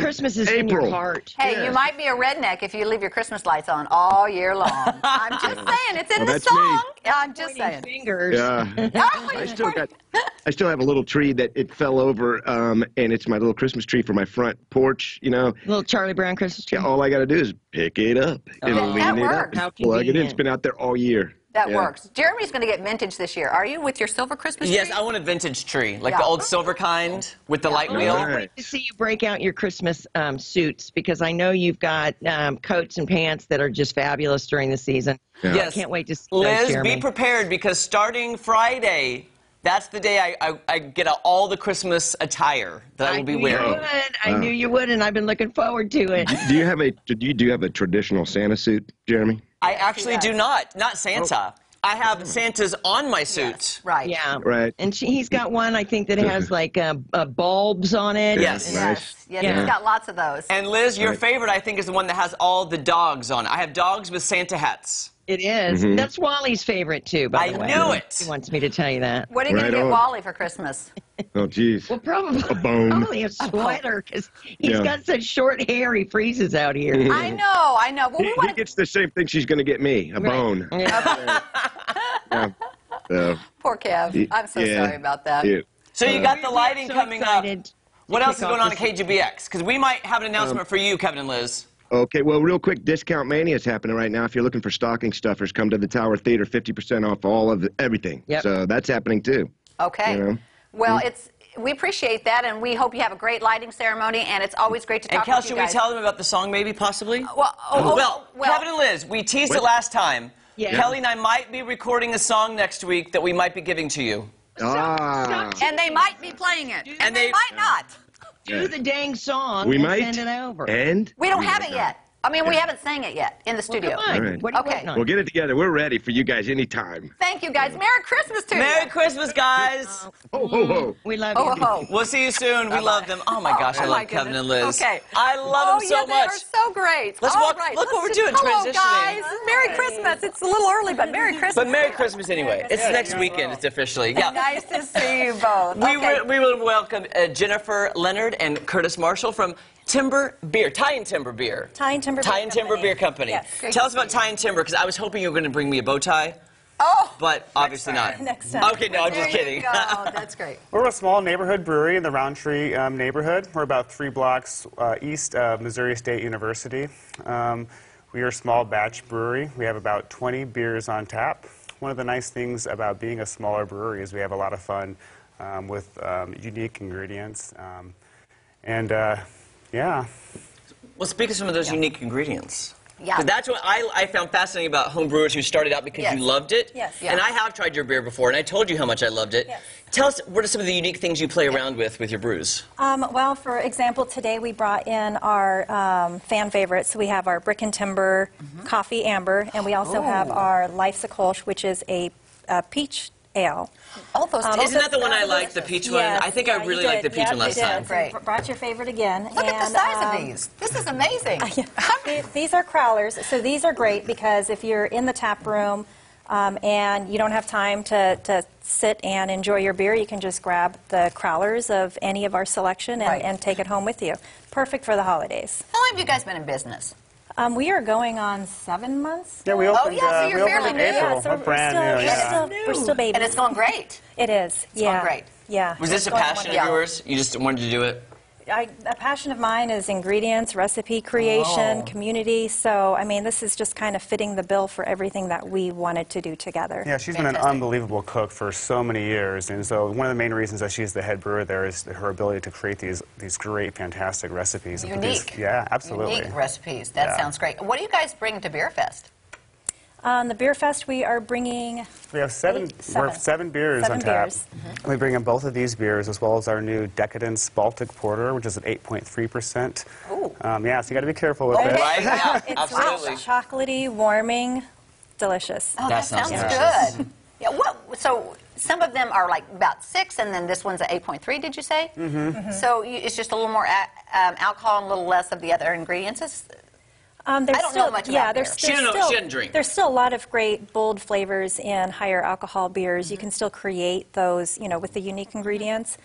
Christmas is April. in your heart. Hey, you might be a redneck if you leave your Christmas lights on all year long. I'm just saying. It's in the song. I'm just saying. Fingers. Yeah. I still have a little tree that it fell over, and it's my little Christmas tree for my front porch, Little Charlie Brown Christmas tree. Yeah, all I got to do is pick it up and lean it up. Plug it in. It's been out there all year. That works. Jeremy's going to get vintage this year. Are you with your silver Christmas tree? Yes, I want a vintage tree, like the old silver kind with the light wheel. I wait to see you break out your Christmas suits because I know you've got coats and pants that are just fabulous during the season. Yeah. Yes. I can't wait to see Liz, those, be prepared because starting Friday, that's the day I get out all the Christmas attire that I will be wearing. I knew you would, and I've been looking forward to it. Do you have a traditional Santa suit, Jeremy? I actually do not Santa. I have Santas on my suit. Yes, right. Yeah. Right. And he's got one, I think, that has like bulbs on it. Yes. Yes. Yes. He's got lots of those. And Liz, your favorite, I think, is the one that has all the dogs on it. I have dogs with Santa hats. It is. That's Wally's favorite, too, by the way. I knew it. He wants me to tell you that. What are you going to get Wally for Christmas? Oh, geez. Well, probably a bone. Probably a sweater, because he's got such short hair, he freezes out here. I know. Well, he gets the same thing she's going to get me, a bone. Yeah. Poor Kev. I'm so sorry about that. Yeah. So you got the lighting coming up. What else is going on at KGBX? Because we might have an announcement for you, Kevin and Liz. Okay, well, real quick, Discount Mania is happening right now. If you're looking for stocking stuffers, come to the Tower Theater, 50% off all of everything. Yep. So that's happening, too. Okay. Well, we appreciate that, and we hope you have a great lighting ceremony, and it's always great to talk to you guys. And, Kel, should we tell them about the song, maybe, possibly? Well, Kevin and Liz, we teased it last time. Yeah. Kelly and I might be recording a song next week that we might be giving to you. And they might be playing it, and they might not. Do the dang song we and might send it over. And we don't have it yet. I mean, we haven't sang it yet in the studio. Come on. All right. What are you Okay. waiting on? We'll get it together. We're ready for you guys anytime. Thank you, guys. Merry Christmas to you. Merry Christmas, guys. Ho, ho, ho. We love Ho, you. ho, ho. We'll see you soon. We love them. Oh my gosh, I Oh, love my Kevin goodness. and Liz. Okay. I love them so yeah, much. They are so great. Let's All walk. right, Look what we're let's doing. just- Hello, Transitioning. guys. Merry Christmas. It's a little early, but Merry Christmas. But Merry Christmas anyway. It's next weekend. It's officially. Yeah. Nice to see you both. We Okay. will welcome Jennifer Leonard and Curtis Marshall from Timber Beer, Tie and Timber Beer. Tie and Timber Tie and Timber Beer Company. Yes. Tell us about Tie and Timber, because I was hoping you were going to bring me a bow tie. Oh, but obviously not. Next time. Okay, no, I'm just kidding. That's great. We're a small neighborhood brewery in the Roundtree neighborhood. We're about 3 blocks east of Missouri State University. We are a small batch brewery. We have about 20 beers on tap. One of the nice things about being a smaller brewery is we have a lot of fun with unique ingredients. Yeah. Well, speak of some of those unique ingredients. Yeah. 'Cause that's what I found fascinating about home brewers who started out because you loved it. Yes. And I have tried your beer before, and I told you how much I loved it. Yes. Tell us, what are some of the unique things you play around with your brews? Well, for example, today we brought in our fan favorites. We have our Brick and Timber Coffee Amber, and we also have our Life's Kolsch, which is a peach ale. All those Isn't that the one I liked, the peach one? Yes, I think I really liked the peach one last time. Great. Brought your favorite again. Look at the size of these. This is amazing. These are crowlers, so these are great because if you're in the tap room and you don't have time to sit and enjoy your beer, you can just grab the crowlers of any of our selection and take it home with you. Perfect for the holidays. How long have you guys been in business? We are going on 7 months. Yeah, we opened, so you're we fairly opened in new. April. Yeah, so we're brand new, yeah. We're still babies. And it's going great. It is. It's going great. Yeah. Was this a It's going passion of wonderful. yours? You just wanted to do it? A passion of mine is ingredients, recipe creation, Oh. community. So, I mean, this is just kind of fitting the bill for everything that we wanted to do together. Yeah, she's been an unbelievable cook for so many years, and so one of the main reasons that she's the head brewer there is her ability to create these great, fantastic recipes. and put these- Unique. Yeah, absolutely. Unique recipes. That Yeah. sounds great. What do you guys bring to Beer Fest? On the Beer Fest, we are bringing We have seven beers on tap. 7 beers. We bring in both of these beers as well as our new Decadence Baltic Porter, which is at 8.3%. Ooh. Yeah, so you got to be careful with it. Right? Yeah, It's absolutely. chocolatey, warming, delicious. Oh, that sounds good. Yeah. So some of them are like about 6, and then this one's at 8.3. Did you say? Mm-hmm. So it's just a little more alcohol and a little less of the other ingredients. There's I don't still, know much yeah, about there's, beer. She there's doesn't know- still, she doesn't drink. There's still a lot of great bold flavors in higher alcohol beers. You can still create those, with the unique ingredients.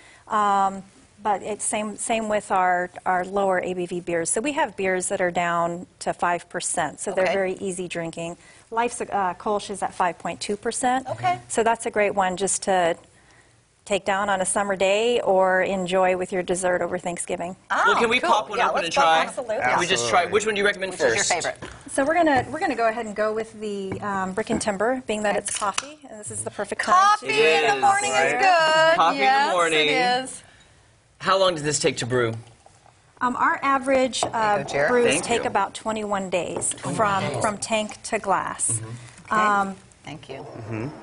But it's same with our lower ABV beers. So we have beers that are down to 5%, so they're Okay. very easy drinking. Life's Kolsch is at 5.2%. Okay. So that's a great one just to take down on a summer day or enjoy with your dessert over Thanksgiving. Well, can we cool. pop one Yeah, open let's and try? Absolutely. Can we just try? Which one do you recommend Which first? is your favorite? So we're gonna go ahead and go with the Brick and Timber, being that it's coffee, and this is the perfect time Coffee to It in the is. morning is good. Coffee in the Yes, morning. it is. How long does this take to brew? Our average Jared. brews Thank take you. about 21 days from tank to glass. Thank you.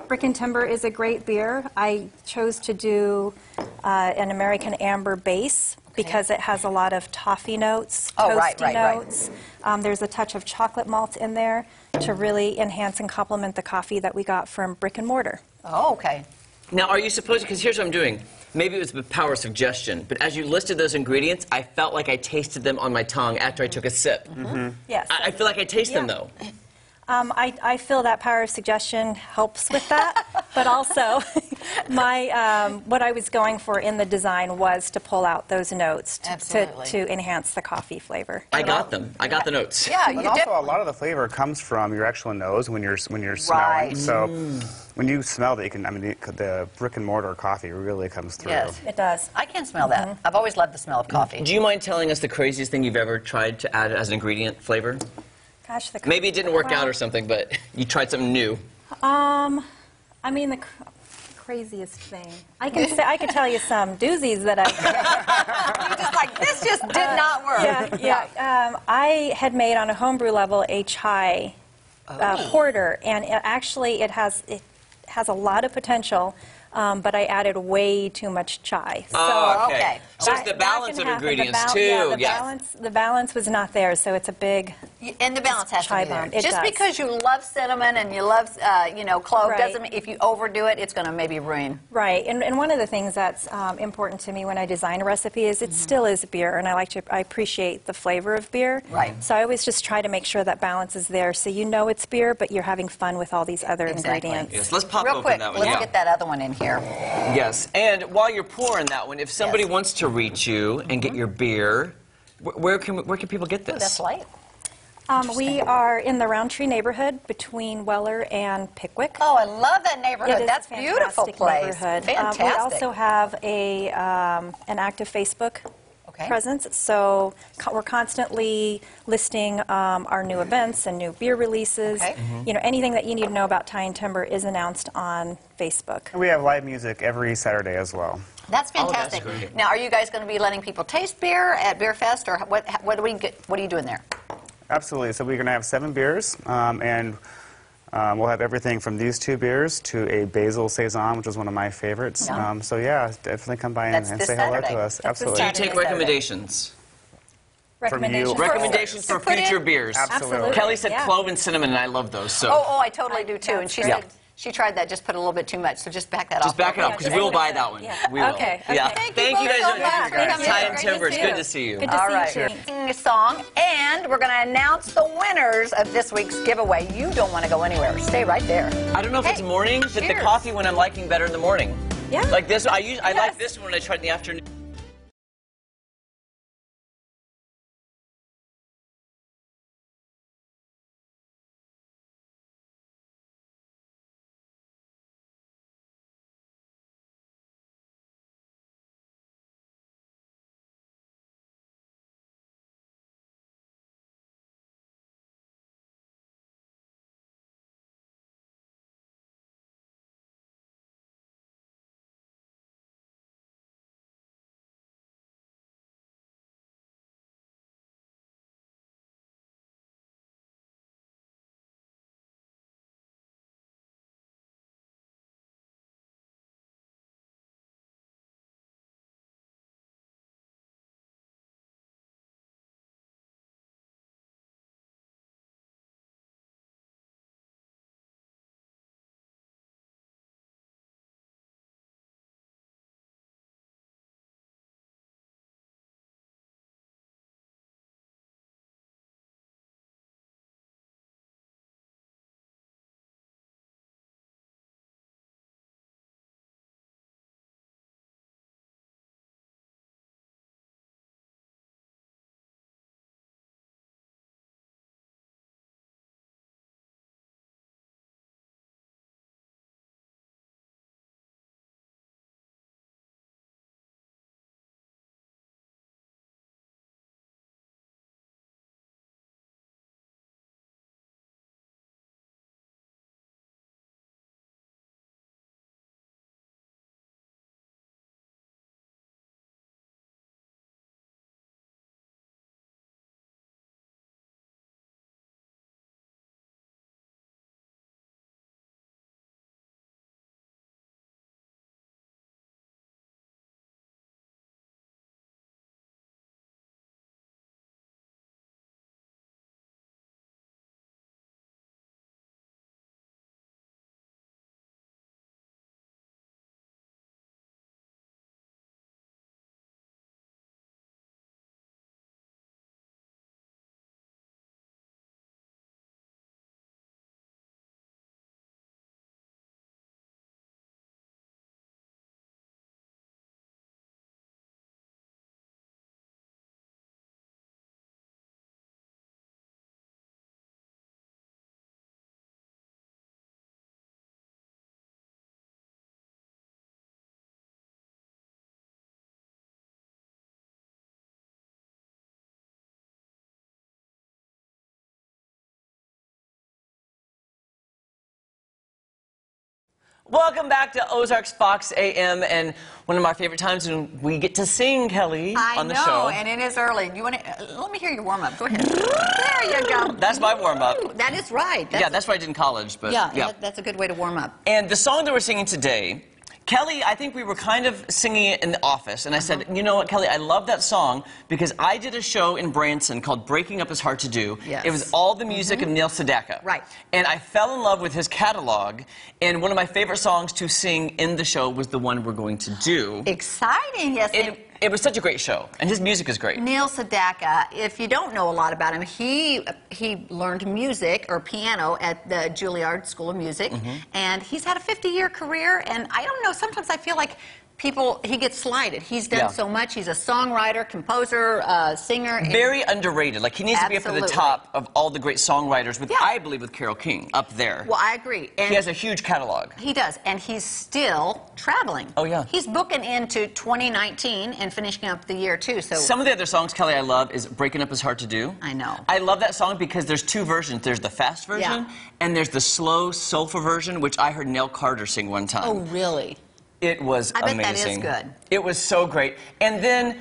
Brick and Timber is a great beer. I chose to do an American Amber base because it has a lot of toffee notes, Oh, toasty right. notes. There's a touch of chocolate malt in there to really enhance and complement the coffee that we got from Brick and Mortar. Oh, okay. Now, are you supposed to, because here's what I'm doing. Maybe it was the power of suggestion, but as you listed those ingredients, I felt like I tasted them on my tongue after I took a sip. Yes. I feel like I taste them, though. I feel that power of suggestion helps with that, but also what I was going for in the design was to pull out those notes to enhance the coffee flavor. I got them. I got the notes. Yeah, But you also, did. a lot of the flavor comes from your actual nose when you're smelling. Right. So when you smell that, the brick and mortar coffee really comes through. Yes. It does. I can smell that. I've always loved the smell of coffee. Do you mind telling us the craziest thing you've ever tried to add as an ingredient flavor? Gosh, Maybe it didn't work out or something, but you tried something new. I mean, the craziest thing. I could tell you some doozies that I. You're just like, this just did not work. Yeah. I had made on a homebrew level a chai porter, and it has a lot lot of potential. But I added way too much chai. Oh, okay. So it's that- the that balance can of happen. ingredients, Yeah, too. the balance was not there, so it's a big And the balance has to be there. bomb. It Just does. because you love cinnamon and you love, clove, Right. doesn't mean if you overdo it, it's going to maybe ruin. Right, and one of the things that's important to me when I design a recipe is it still is beer, and I appreciate the flavor of beer. Right. So I always just try to make sure that balance is there, so you know it's beer, but you're having fun with all these other ingredients. Yes, let's pop Real open quick, that one. let's yeah. get that other one in here. Yes, and while you're pouring that one, if somebody wants to reach you and get your beer, where can people get this? Oh, that's light. We are in the Roundtree neighborhood between Weller and Pickwick. Oh, I love that neighborhood. It is That's a a beautiful fantastic place. neighborhood. Fantastic. We also have an active Facebook presence, so we're constantly listing our new events and new beer releases. Okay. Anything that you need to know about Tie and Timber is announced on Facebook. And we have live music every Saturday as well. That's fantastic. great. Now, are you guys going to be letting people taste beer at Beer Fest, or what are you doing there? Absolutely. So we're going to have 7 beers, and we'll have everything from these 2 beers to a basil saison, which is one of my favorites. Yeah. So yeah, definitely come by and this say hello Saturday. to us. That's this Absolutely. Do you take recommendations? Recommendations for put in? future beers. Absolutely. Kelly said Yeah. clove and cinnamon, and I love those. So Oh, I totally do too. And she Yeah. said she tried that, just put a little bit too much. So just back that off. just back it up, because we'll buy that one. We will. Okay. Yeah. Okay. Thank you guys so so much. much. Ty and Timber, it's good to see you. All right. Sing a song, and we're going to announce the winners of this week's giveaway. You don't want to go anywhere. Stay right there. I don't know if it's morning, but the coffee one I'm liking better in the morning. Yeah. Like this, I like this one when I try it in the afternoon. Welcome back to Ozarks Fox AM, and one of my favorite times when we get to sing, Kelly, on the show. I know, and it is early. Do you want to? Let me hear your warm up. Go ahead. There you go. That's my warm up. That is right. Yeah, that's what I did in college. But yeah, that's a good way to warm up. And the song that we're singing today Kelly, I think we were kind of singing it in the office, and I said, you know what, Kelly, I love that song because I did a show in Branson called Breaking Up Is Hard to Do. Yes. It was all the music of Neil Sedaka. Right. And I fell in love with his catalog, and one of my favorite songs to sing in the show was the one we're going to do. Exciting, yes. It was such a great show, and his music is great. Neil Sedaka, if you don't know a lot about him, he learned music or piano at the Juilliard School of Music, and he's had a 50-year career, and I don't know, sometimes I feel like he gets slighted. He's done so much. He's a songwriter, composer, singer. Very underrated. Like, he needs to be up at the top of all the great songwriters, with, I believe, with Carole King up there. Well, I agree. And he has a huge catalog. He does, and he's still traveling. Oh, yeah. He's booking into 2019 and finishing up the year, too. So some of the other songs, Kelly, I love is Breaking Up Is Hard to Do. I know. I love that song because there's two versions. There's the fast version, and there's the slow, soulful version, which I heard Nell Carter sing one time. Oh, really? It was amazing. I bet that is good. It was so great. And then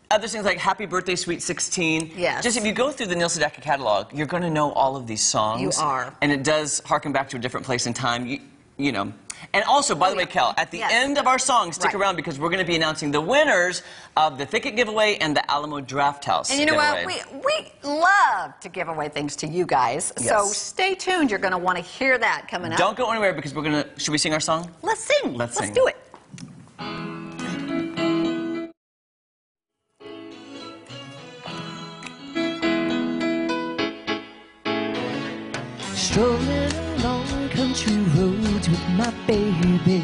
other things like Happy Birthday, Sweet 16. Yes. Just if you go through the Neil Sedaka catalog, you're going to know all of these songs. You are. And it does harken back to a different place in time. You know. And also, by the way, Kel, at the end of our song, stick around because we're going to be announcing the winners of the Thicket giveaway and the Alamo Draft House And you know giveaway. what? We love to give away things to you guys. Yes. So stay tuned. You're going to want to hear that coming up. Don't go anywhere because we're going to... Should we sing our song? Let's sing. Let's sing. do it. Strolling along country roads with my baby.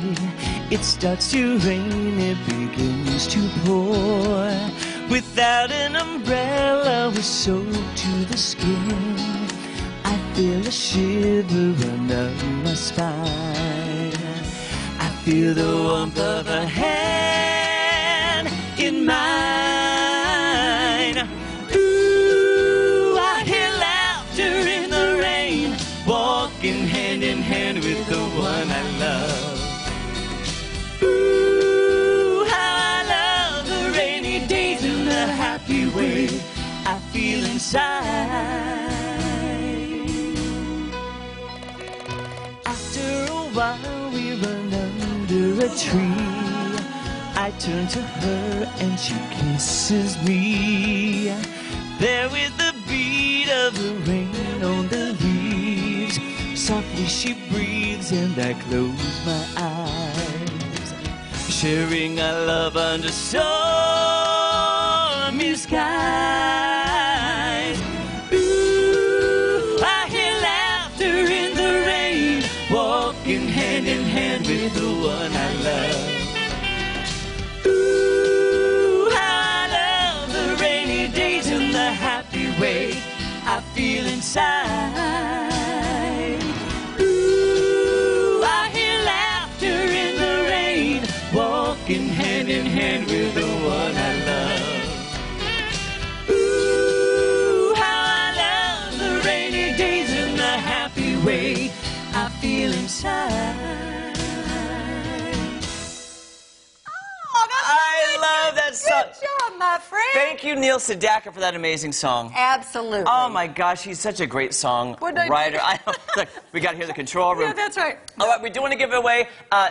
It starts to rain, it begins to pour. Without an umbrella, we're soaked to the skin. I feel a shiver run down my spine. I feel the warmth of a hand in mine. Ooh, I hear laughter in the rain, walking hand in hand with the one I love. Ooh, how I love the rainy days and the happy way I feel inside. After a while we run under a tree. I turn to her and she kisses me. There with the beat of the rain on the leaves, softly she breathes and I close my eyes, sharing our love under stormy skies. Ooh, I hear laughter in the rain, walking hand in hand with the one I love. Ooh, how I love the rainy days and the happy way I feel inside. Ooh, I hear laughter in the rain, walking hand in hand with the one I love. Ooh, how I love the rainy days and the happy way I feel inside. I love that song. Good job, my friend. Thank you, Neil Sedaka, for that amazing song. Absolutely. Oh, my gosh, he's such a great song writer. Look, we got to hear the control room. Yeah, that's right. All right, we do want to give away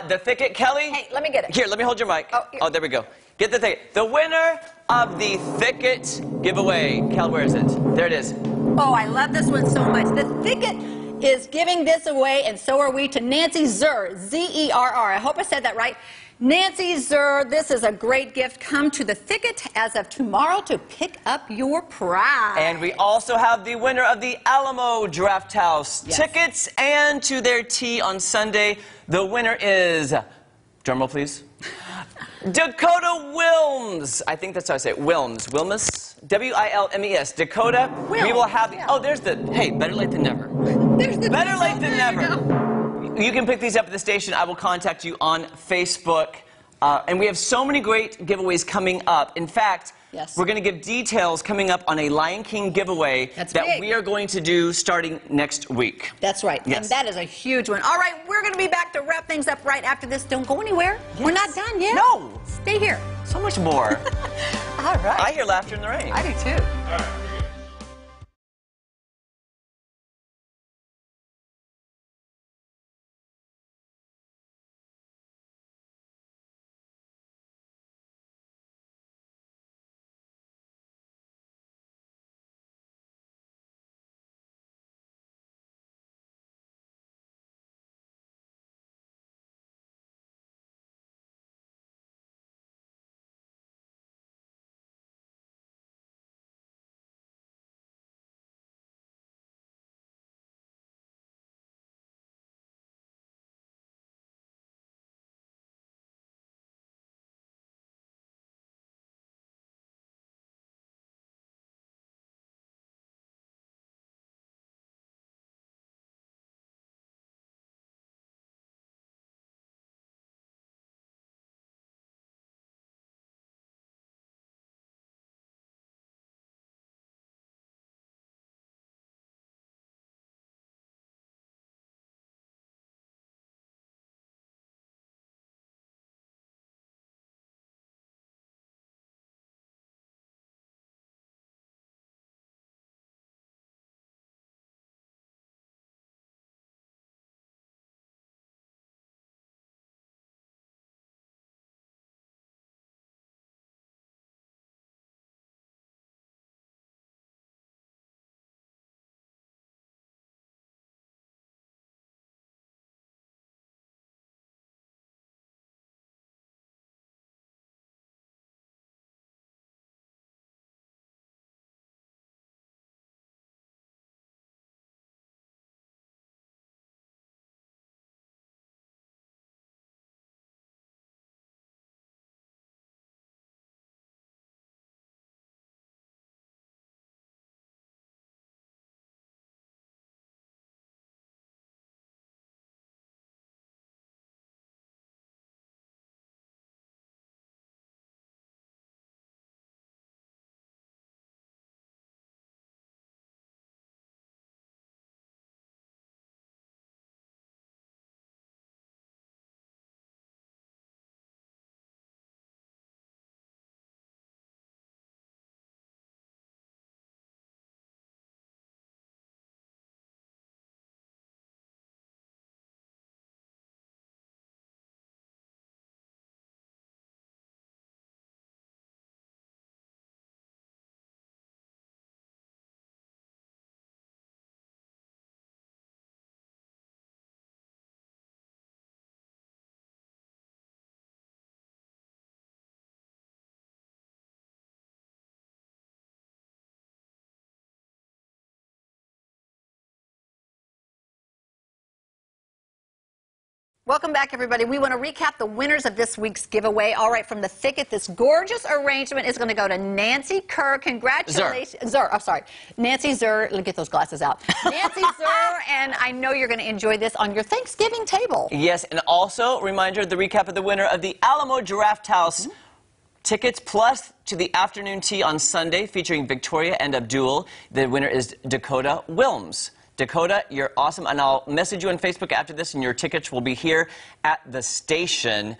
the Thicket. Kelly? Hey, let me get it. Here, let me hold your mic. Oh, there we go. Get the Thicket. The winner of the Thicket giveaway. Kel, where is it? There it is. Oh, I love this one so much. The Thicket is giving this away, and so are we, to Nancy Zerr, Z-E-R-R. I hope I said that right. Nancy Zerr, this is a great gift. Come to the Thicket as of tomorrow to pick up your prize. And we also have the winner of the Alamo Draft House tickets and to their tea on Sunday. The winner is, drumroll please, Dakota Wilms. I think that's how I say it. Wilms. W-I-L-M-E-S. Dakota. Wilms, we will have, oh, there's the, hey, better late than never. There's the better late than never. You can pick these up at the station. I will contact you on Facebook. And we have so many great giveaways coming up. In fact, we're going to give details coming up on a Lion King giveaway that we are going to do starting next week. That's right. Yes. And that is a huge one. All right, we're going to be back to wrap things up right after this. Don't go anywhere. We're not done yet. No. Stay here. So much more. All right. I hear laughter in the rain. I do too. All right. Welcome back, everybody. We want to recap the winners of this week's giveaway. All right, from the thicket, this gorgeous arrangement is going to go to Nancy Kerr. Congratulations. Zur. I'm sorry. Nancy Zur. Let me get those glasses out. Nancy Zur, and I know you're going to enjoy this on your Thanksgiving table. Yes, and also, reminder, the recap of the winner of the Alamo Giraffe House tickets plus to the afternoon tea on Sunday featuring Victoria and Abdul. The winner is Dakota Wilms. Dakota, you're awesome, and I'll message you on Facebook after this, and your tickets will be here at the station.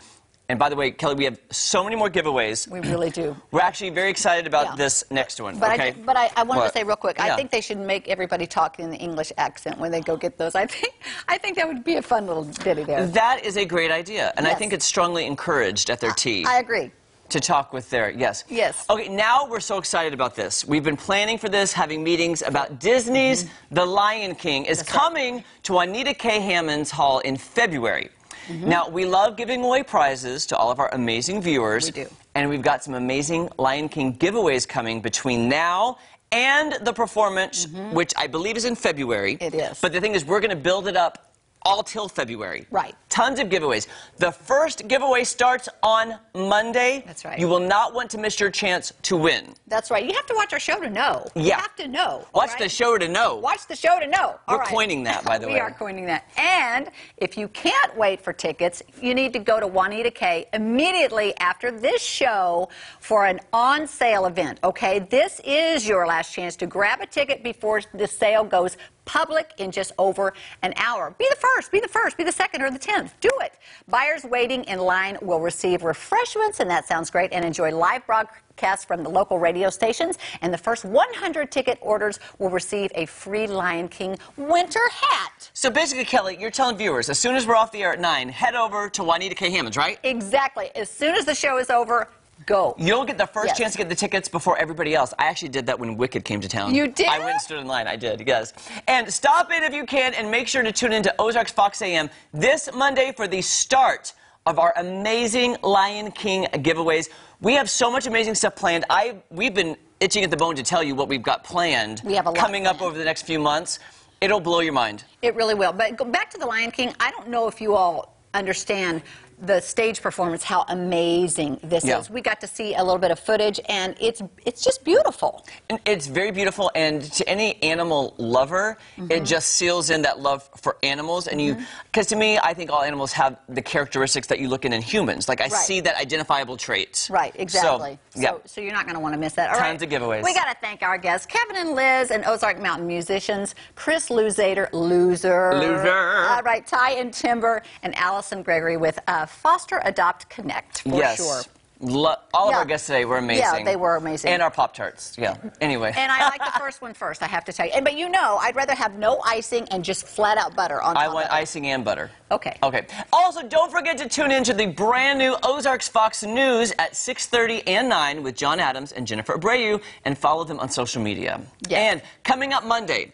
And by the way, Kelly, we have so many more giveaways. We really do. We're actually very excited about this next one. But okay? I wanted to say real quick, Yeah. I think they should make everybody talk in the English accent when they go get those. I think that would be a fun little ditty there. That is a great idea, and I Yes. think it's strongly encouraged at their tea. I agree. To talk with their, yes. Yes. Okay, now we're so excited about this. We've been planning for this, having meetings about Disney's The Lion King is coming to Juanita K. Hammond's Hall in February. Now, we love giving away prizes to all of our amazing viewers. We do. And we've got some amazing Lion King giveaways coming between now and the performance, which I believe is in February. It is. But the thing is, we're going to build it up all till February. Right. Tons of giveaways. The first giveaway starts on Monday. That's right. You will not want to miss your chance to win. That's right. You have to watch our show to know. Yeah. You have to know. Watch all the right? show to know. Watch the show to know. All We're right. coining that, by the way. We are coining that. And if you can't wait for tickets, you need to go to Juanita K. immediately after this show for an on-sale event, okay? This is your last chance to grab a ticket before the sale goes public in just over an hour. Be the first, be the first, be the second, or the 10th. Do it. Buyers waiting in line will receive refreshments, and that sounds great, and enjoy live broadcasts from the local radio stations. And the first 100 ticket orders will receive a free Lion King winter hat. So basically, Kelly, you're telling viewers, as soon as we're off the air at 9, head over to Juanita K. Hammond's, right? Exactly. As soon as the show is over, go. You'll get the first chance to get the tickets before everybody else. I actually did that when Wicked came to town. You did? I went and stood in line. I did, yes. And stop in if you can, and make sure to tune in to Ozarks FOX AM this Monday for the start of our amazing Lion King giveaways. We have so much amazing stuff planned. We've been itching at the bone to tell you what we've got planned. We have a lot coming up over the next few months. It'll blow your mind. It really will. But go back to the Lion King. I don't know if you all understand the stage performance, how amazing this is. We got to see a little bit of footage, and it's just beautiful. And it's very beautiful, and to any animal lover, it just seals in that love for animals. And because to me, I think all animals have the characteristics that you look in humans. Like I see that identifiable trait. Right, exactly. So you're not going to want to miss that. All right. Tons of giveaways. We got to thank our guests, Kevin and Liz, and Ozark Mountain musicians, Chris Loser. All right, Ty and Timber, and Allison Gregory with Foster Adopt Connect, for sure. All of our guests today were amazing. Yeah, they were amazing. And our Pop-Tarts, Anyway. And I like the first one first, I have to tell you. But you know, I'd rather have no icing and just flat-out butter on top I want of it. icing and butter. Okay. Okay. Also, don't forget to tune in to the brand new Ozarks Fox News at 6:30 and 9 with John Adams and Jennifer Abreu, and follow them on social media. And coming up Monday.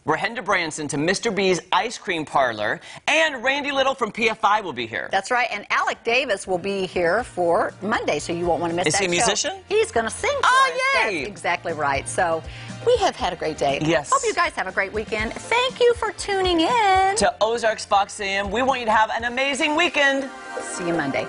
We're heading to Branson to Mr. B's Ice Cream Parlor, and Randy Little from PFI will be here. That's right, and Alec Davis will be here for Monday, so you won't want to miss that show. Is he a musician? He's going to sing for us. Yay! That's exactly right. So we have had a great day. Yes. Hope you guys have a great weekend. Thank you for tuning in to Ozarks Fox AM. We want you to have an amazing weekend. See you Monday.